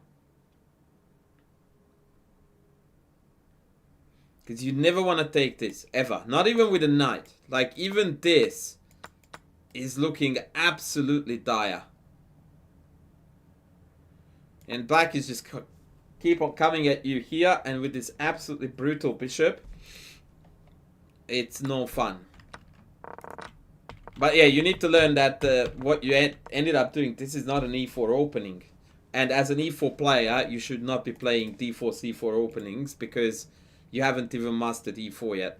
Because you never want to take this, ever. Not even with a knight. Like, even this is looking absolutely dire. And black is just keep on coming at you here, and with this absolutely brutal bishop, it's no fun. But yeah, you need to learn that what you ended up doing, this is not an e4 opening. And as an e4 player, you should not be playing d4, c4 openings because you haven't even mastered e4 yet.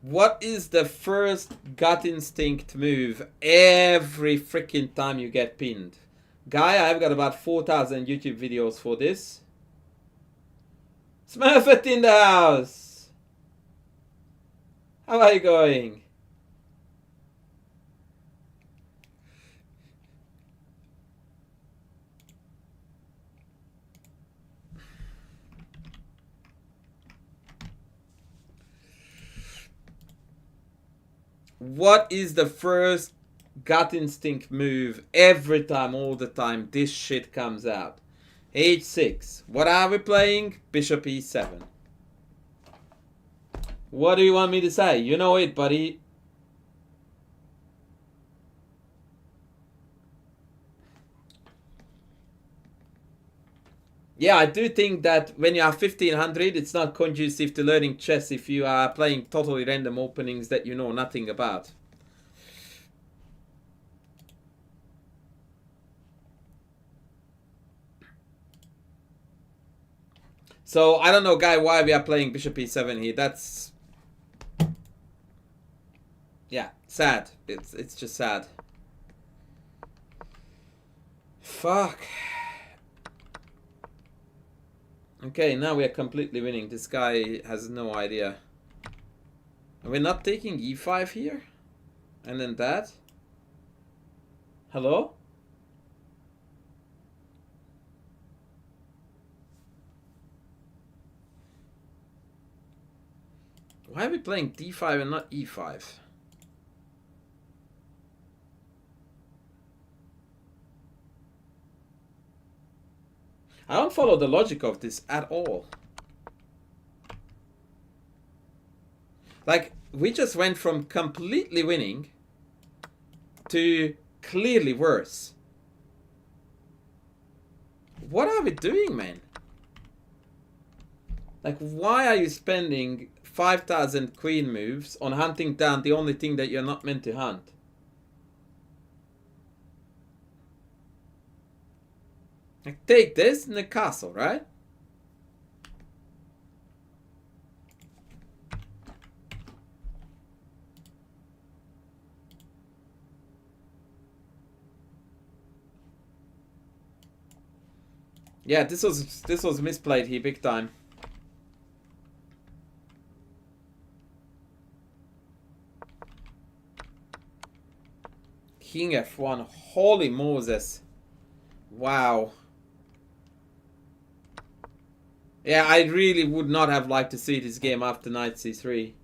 What is the first gut instinct move every freaking time you get pinned? Guy, I've got about 4,000 YouTube videos for this. Smurfett in the house! How are you going? What is the first gut instinct move every time, all the time this shit comes out? H6. What are we playing? Bishop E7. What do you want me to say? You know it, buddy. Yeah, I do think that when you are 1500, it's not conducive to learning chess if you are playing totally random openings that you know nothing about. So, I don't know, guy, why we are playing bishop e7 here. That's... yeah, sad. It's just sad. Fuck. Okay, now we are completely winning. This guy has no idea. Are we not taking e5 here? And then that? Hello? Why are we playing d5 and not e5? I don't follow the logic of this at all. Like, we just went from completely winning to clearly worse. What are we doing, man? Like, why are you spending 5,000 queen moves on hunting down the only thing that you're not meant to hunt? Like, take this in the castle, right? Yeah, this was misplayed here big time. King f1. Holy Moses. Wow. Yeah, I really would not have liked to see this game after knight c3.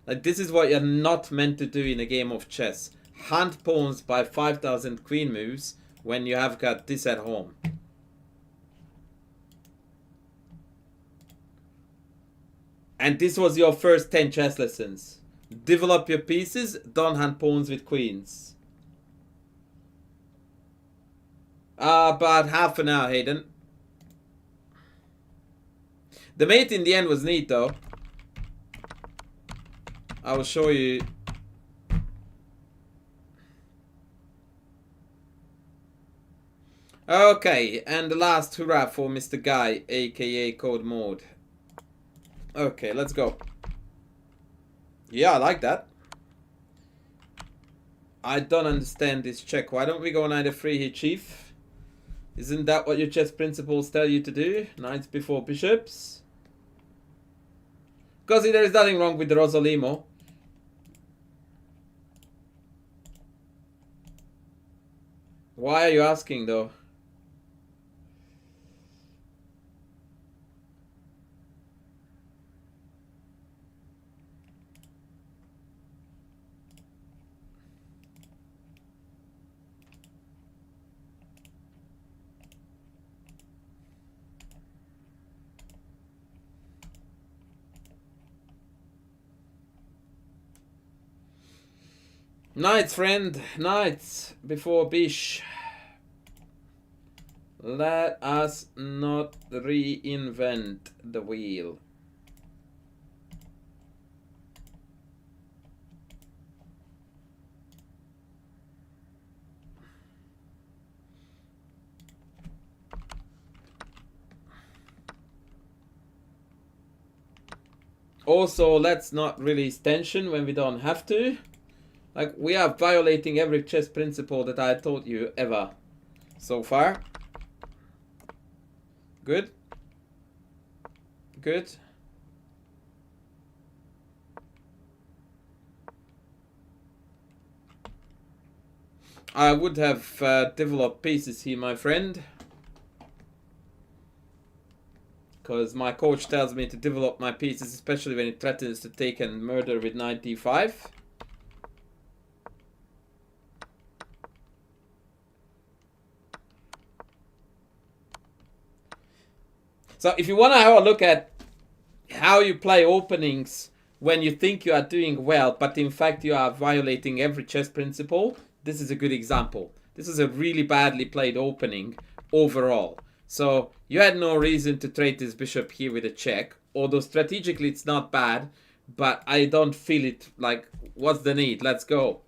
Like, this is what you're not meant to do in a game of chess. Hunt pawns by 5,000 queen moves when you have got this at home. And this was your first 10 chess lessons. Develop your pieces, don't hunt pawns with queens. About half an hour, Hayden. The mate in the end was neat, though. I will show you. Okay, and the last hurrah for Mr. Guy, aka Code Mode. Okay, let's go. Yeah, I like that. I don't understand this check. Why don't we go knight f3 here, chief? Isn't that what your chess principles tell you to do? Knights before bishops? Because there is nothing wrong with the Rosolimo. Why are you asking, though? Knights, friend. Knights before bish. Let us not reinvent the wheel. Also, let's not release tension when we don't have to. Like, we are violating every chess principle that I taught you ever so far. Good. Good. I would have developed pieces here, my friend. Because my coach tells me to develop my pieces, especially when it threatens to take and murder with knight d5. So if you want to have a look at how you play openings when you think you are doing well, but in fact you are violating every chess principle, this is a good example. This is a really badly played opening overall. So you had no reason to trade this bishop here with a check. Although strategically it's not bad, but I don't feel it. Like, what's the need? Let's go.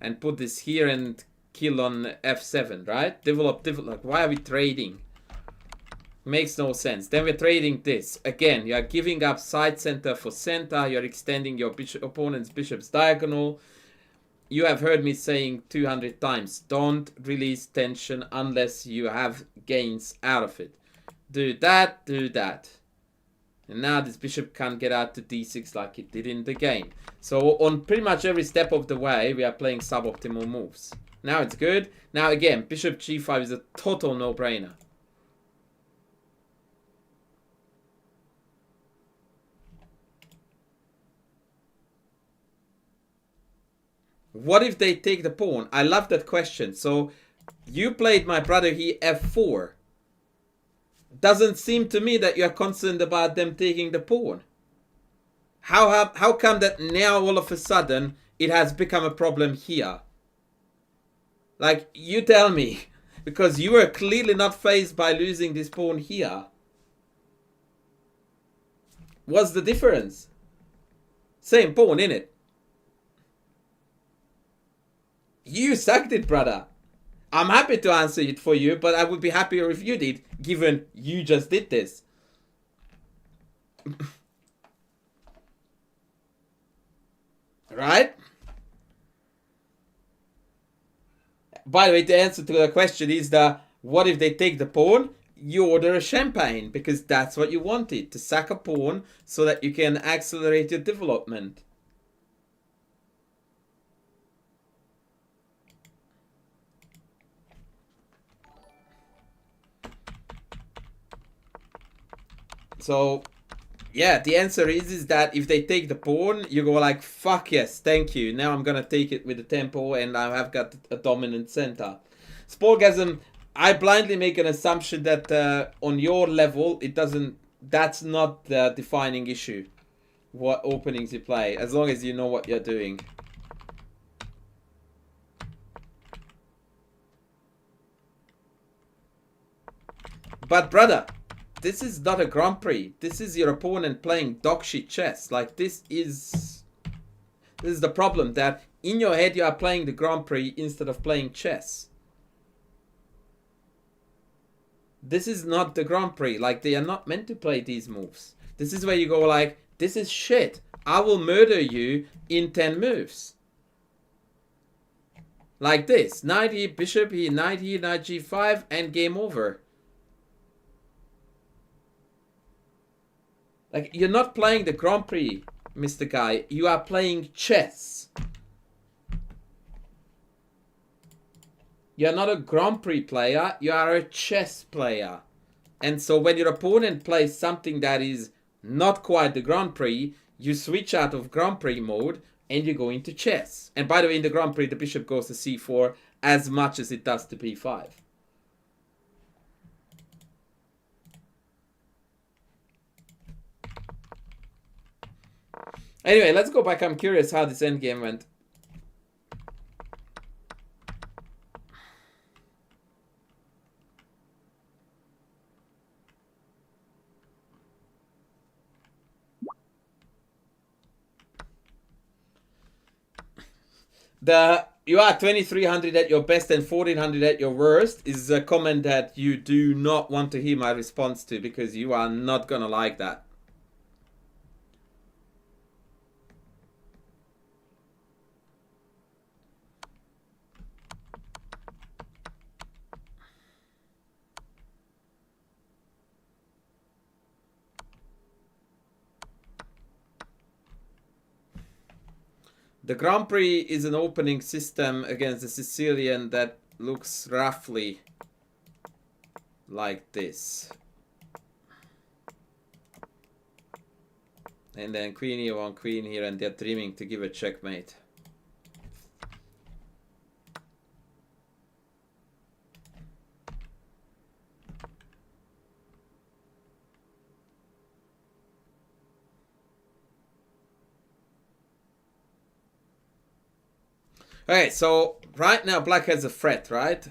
And put this here and kill on f7, right? Develop. Like, why are we trading? Makes no sense. Then we're trading this. Again, you are giving up side center for center. You're extending your opponent's bishop's diagonal. You have heard me saying 200 times, don't release tension unless you have gains out of it. Do that, do that. And now this bishop can't get out to d6 like it did in the game. So on pretty much every step of the way, we are playing suboptimal moves. Now it's good. Now again, bishop g5 is a total no-brainer. What if they take the pawn? I love that question. So you played my brother here f4. Doesn't seem to me that you are concerned about them taking the pawn. How come that now all of a sudden it has become a problem here? Like, you tell me. Because you were clearly not fazed by losing this pawn here. What's the difference? Same pawn, innit? You sucked it, brother. I'm happy to answer it for you, but I would be happier if you did, given you just did this. Right? By the way, the answer to the question is that what if they take the pawn? You order a champagne, because that's what you wanted, to sack a pawn so that you can accelerate your development. So, yeah, the answer is that if they take the pawn, you go like, fuck yes, thank you. Now I'm going to take it with the tempo and I have got a dominant center. Sporgasm, I blindly make an assumption that on your level, it doesn't, that's not the defining issue. What openings you play, as long as you know what you're doing. But brother, this is not a Grand Prix. This is your opponent playing dog shit chess. Like, this is the problem, that in your head you are playing the Grand Prix instead of playing chess. This is not the Grand Prix. Like, they are not meant to play these moves. This is where you go like, this is shit. I will murder you in 10 moves. Like this. Knight here, bishop here, knight g5, and game over. Like, you're not playing the Grand Prix, Mr. Guy. You are playing chess. You're not a Grand Prix player. You are a chess player. And so when your opponent plays something that is not quite the Grand Prix, you switch out of Grand Prix mode and you go into chess. And by the way, in the Grand Prix, the bishop goes to c4 as much as it does to b5. Anyway, let's go back. I'm curious how this endgame went. You are 2300 at your best and 1400 at your worst is a comment that you do not want to hear my response to, because you are not gonna like that. The Grand Prix is an opening system against the Sicilian that looks roughly like this. And then queen here, one queen here, and they're dreaming to give a checkmate. Okay, so right now black has a threat, right?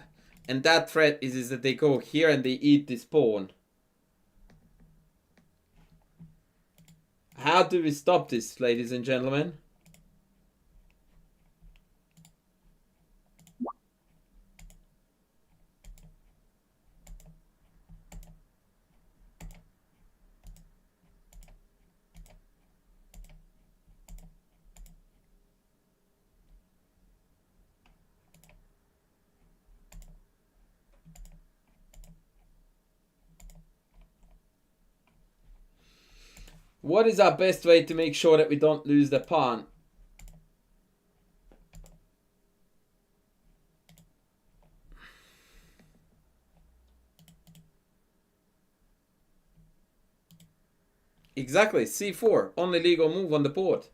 And that threat is that they go here and they eat this pawn. How do we stop this, ladies and gentlemen? What is our best way to make sure that we don't lose the pawn? Exactly, c4, only legal move on the board.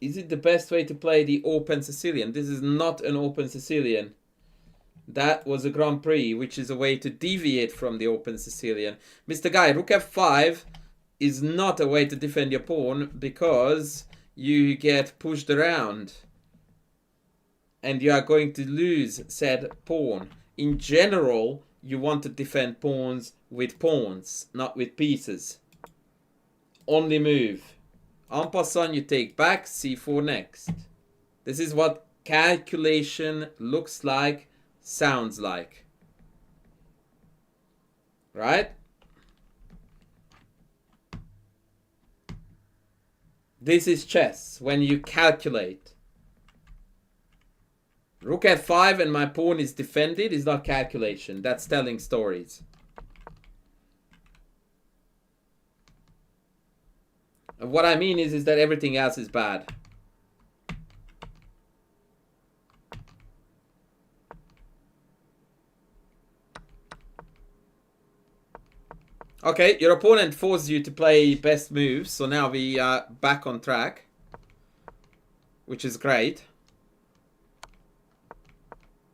Is it the best way to play the open Sicilian? This is not an open Sicilian. That was a Grand Prix, which is a way to deviate from the open Sicilian. Mr. Guy, Rook F5 is not a way to defend your pawn because you get pushed around. And you are going to lose said pawn. In general, you want to defend pawns with pawns, not with pieces. Only move. En passant, you take back, c4 next. This is what calculation looks like, sounds like. Right? This is chess, when you calculate. Rook f5 and my pawn is defended is not calculation. That's telling stories. And what I mean is that everything else is bad. Okay, your opponent forced you to play best moves, so now we are back on track, which is great.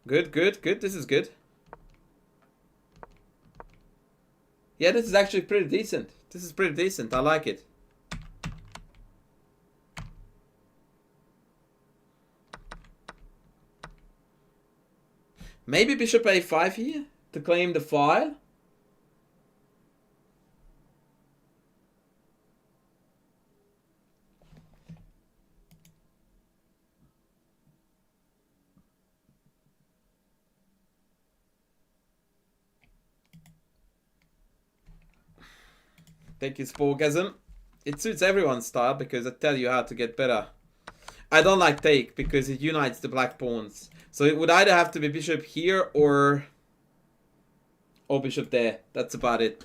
Good, good, good. This is good. Yeah, this is actually pretty decent. This is pretty decent. I like it. Maybe bishop a5 here to claim the file. Thank you, Sporgasm. It suits everyone's style because I tell you how to get better. I don't like take because it unites the black pawns. So it would either have to be bishop here or bishop there. That's about it.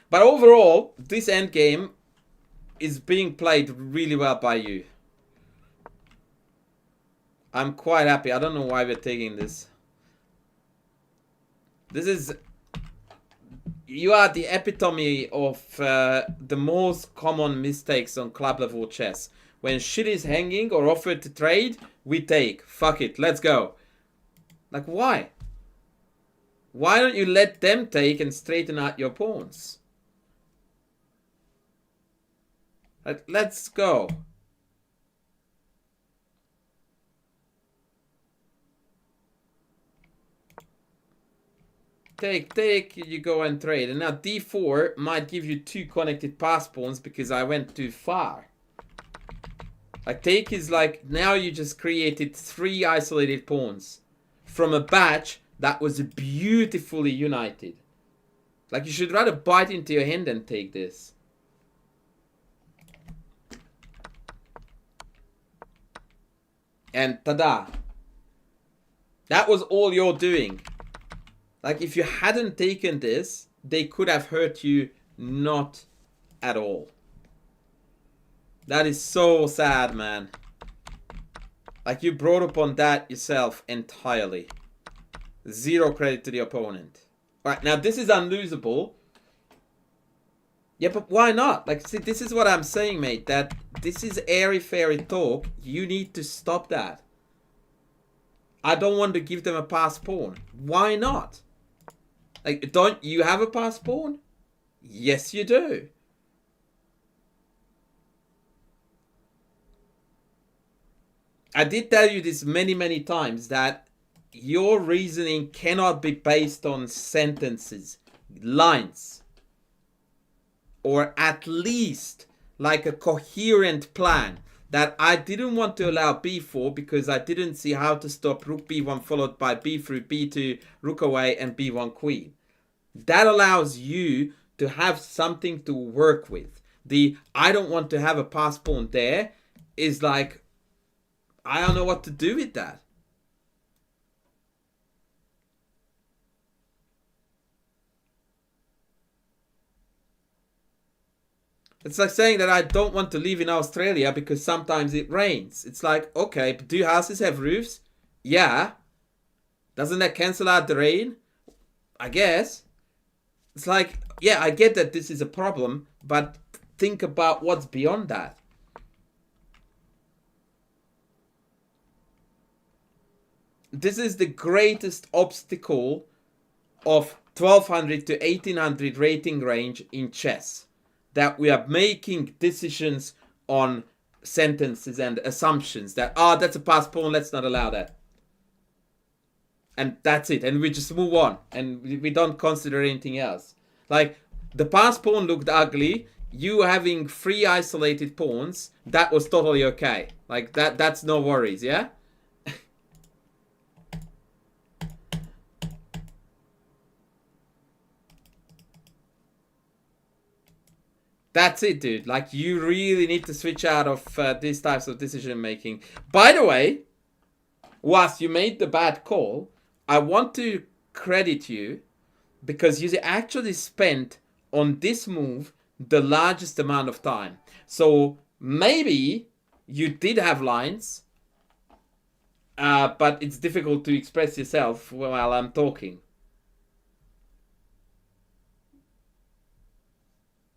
But overall, this endgame is being played really well by you. I'm quite happy. I don't know why we're taking this. This is... You are the epitome of the most common mistakes on club level chess. When shit is hanging or offered to trade, we take. Fuck it, let's go. Like, why? Why don't you let them take and straighten out your pawns? Like, let's go. Take, you go and trade. And now d4 might give you 2 connected pass pawns because I went too far. Like, take is like, now you just created 3 isolated pawns from a batch that was beautifully united. Like, you should rather bite into your hand than take this. And tada. That was all you're doing. Like, if you hadn't taken this, they could have hurt you not at all. That is so sad, man. Like, you brought upon that yourself entirely. 0 credit to the opponent. Alright, now this is unlosable. Yeah, but why not? Like, see, this is what I'm saying, mate. That this is airy-fairy talk. You need to stop that. I don't want to give them a passed pawn. Why not? Like, don't you have a passed pawn? Yes, you do. I did tell you this many, many times that your reasoning cannot be based on sentences, lines, or at least like a coherent plan that I didn't want to allow b4 because I didn't see how to stop rook b1 followed by b through b2, rook away, and b1 queen. That allows you to have something to work with. The I don't want to have a passed pawn there is like, I don't know what to do with that. It's like saying that I don't want to live in Australia because sometimes it rains. It's like, okay, but do houses have roofs? Yeah. Doesn't that cancel out the rain? I guess. It's like, yeah, I get that this is a problem, but think about what's beyond that. This is the greatest obstacle of 1200 to 1800 rating range in chess. That we are making decisions on sentences and assumptions that, that's a passed pawn, let's not allow that. And that's it. And we just move on. And we don't consider anything else. Like, the passed pawn looked ugly. You having 3 isolated pawns, that was totally okay. Like, that's no worries, yeah? That's it, dude. Like, you really need to switch out of these types of decision making. By the way, whilst you made the bad call, I want to credit you because you actually spent on this move the largest amount of time. So maybe you did have lines, but it's difficult to express yourself while I'm talking.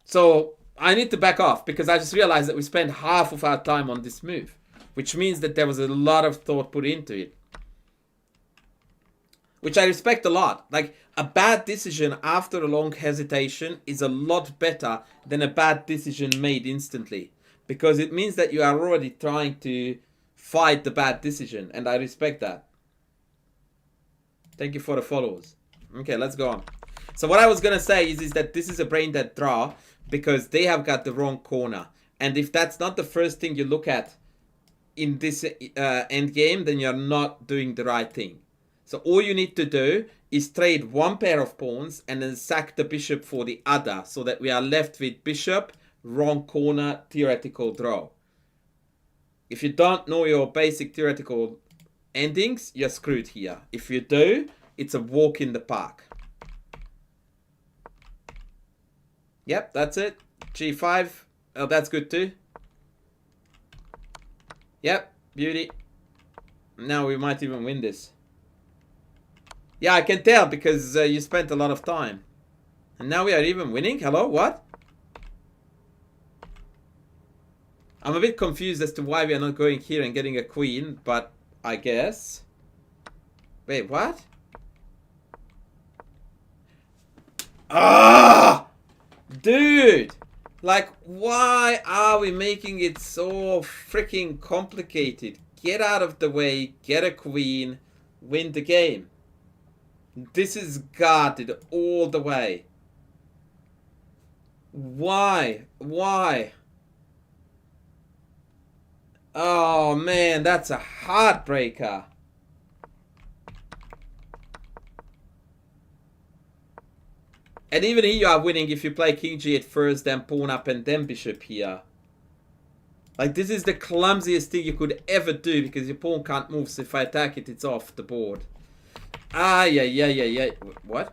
So I need to back off because I just realized that we spent half of our time on this move, which means that there was a lot of thought put into it, which I respect a lot. Like, a bad decision after a long hesitation is a lot better than a bad decision made instantly, because it means that you are already trying to fight the bad decision, and I respect that. Thank you for the follows. Okay, let's go on. So what I was gonna say is that this is a brain dead draw because they have got the wrong corner, and if that's not the first thing you look at in this end game, then you're not doing the right thing. So all you need to do is trade one pair of pawns and then sack the bishop for the other, so that we are left with bishop, wrong corner, theoretical draw. If you don't know your basic theoretical endings, you're screwed here. If you do, it's a walk in the park. Yep, that's it. G5. Oh, that's good too. Yep, beauty. Now we might even win this. Yeah, I can tell because you spent a lot of time. And now we are even winning? Hello, what? I'm a bit confused as to why we are not going here and getting a queen, but I guess. Wait, what? Ah! Dude! Like, why are we making it so freaking complicated? Get out of the way, get a queen, win the game. This is guarded all the way. Why? Why? Oh man, that's a heartbreaker. And even here you are winning if you play king g8 first, then pawn up, and then bishop here. Like, this is the clumsiest thing you could ever do because your pawn can't move, so if I attack it, it's off the board. Ah, yeah. What?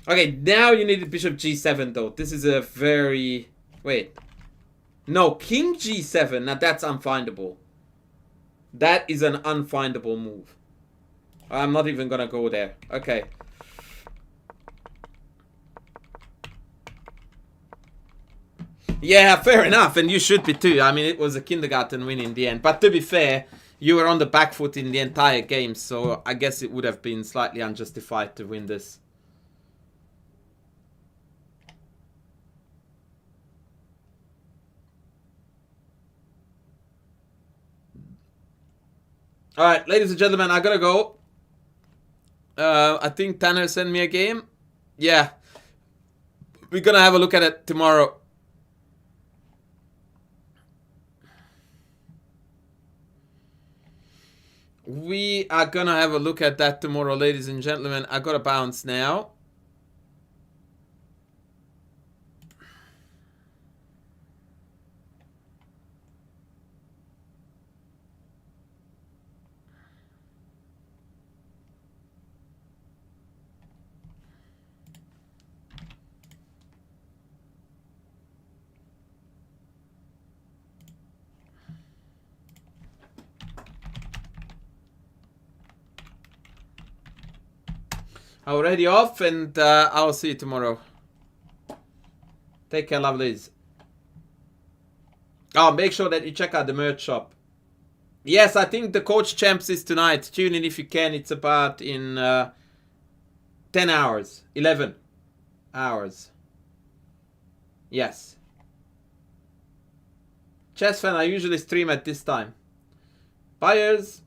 Okay, now you need bishop g7 though. This is a very... Wait. No, king g7. Now that's unfindable. That is an unfindable move. I'm not even gonna go there. Okay. Yeah, fair enough, and you should be too. I mean, it was a kindergarten win in the end. But to be fair, you were on the back foot in the entire game, so I guess it would have been slightly unjustified to win this. Alright, ladies and gentlemen, I gotta go. I think Tanner sent me a game. Yeah. We're gonna have a look at it tomorrow. We are gonna have a look at that tomorrow, ladies and gentlemen. I gotta bounce now. Already off, and I'll see you tomorrow. Take care, lovelies. Oh, make sure that you check out the merch shop. Yes, I think the Coach Champs is tonight. Tune in if you can. It's about in 10 hours. 11 hours. Yes. Chess fan, I usually stream at this time. Buyers.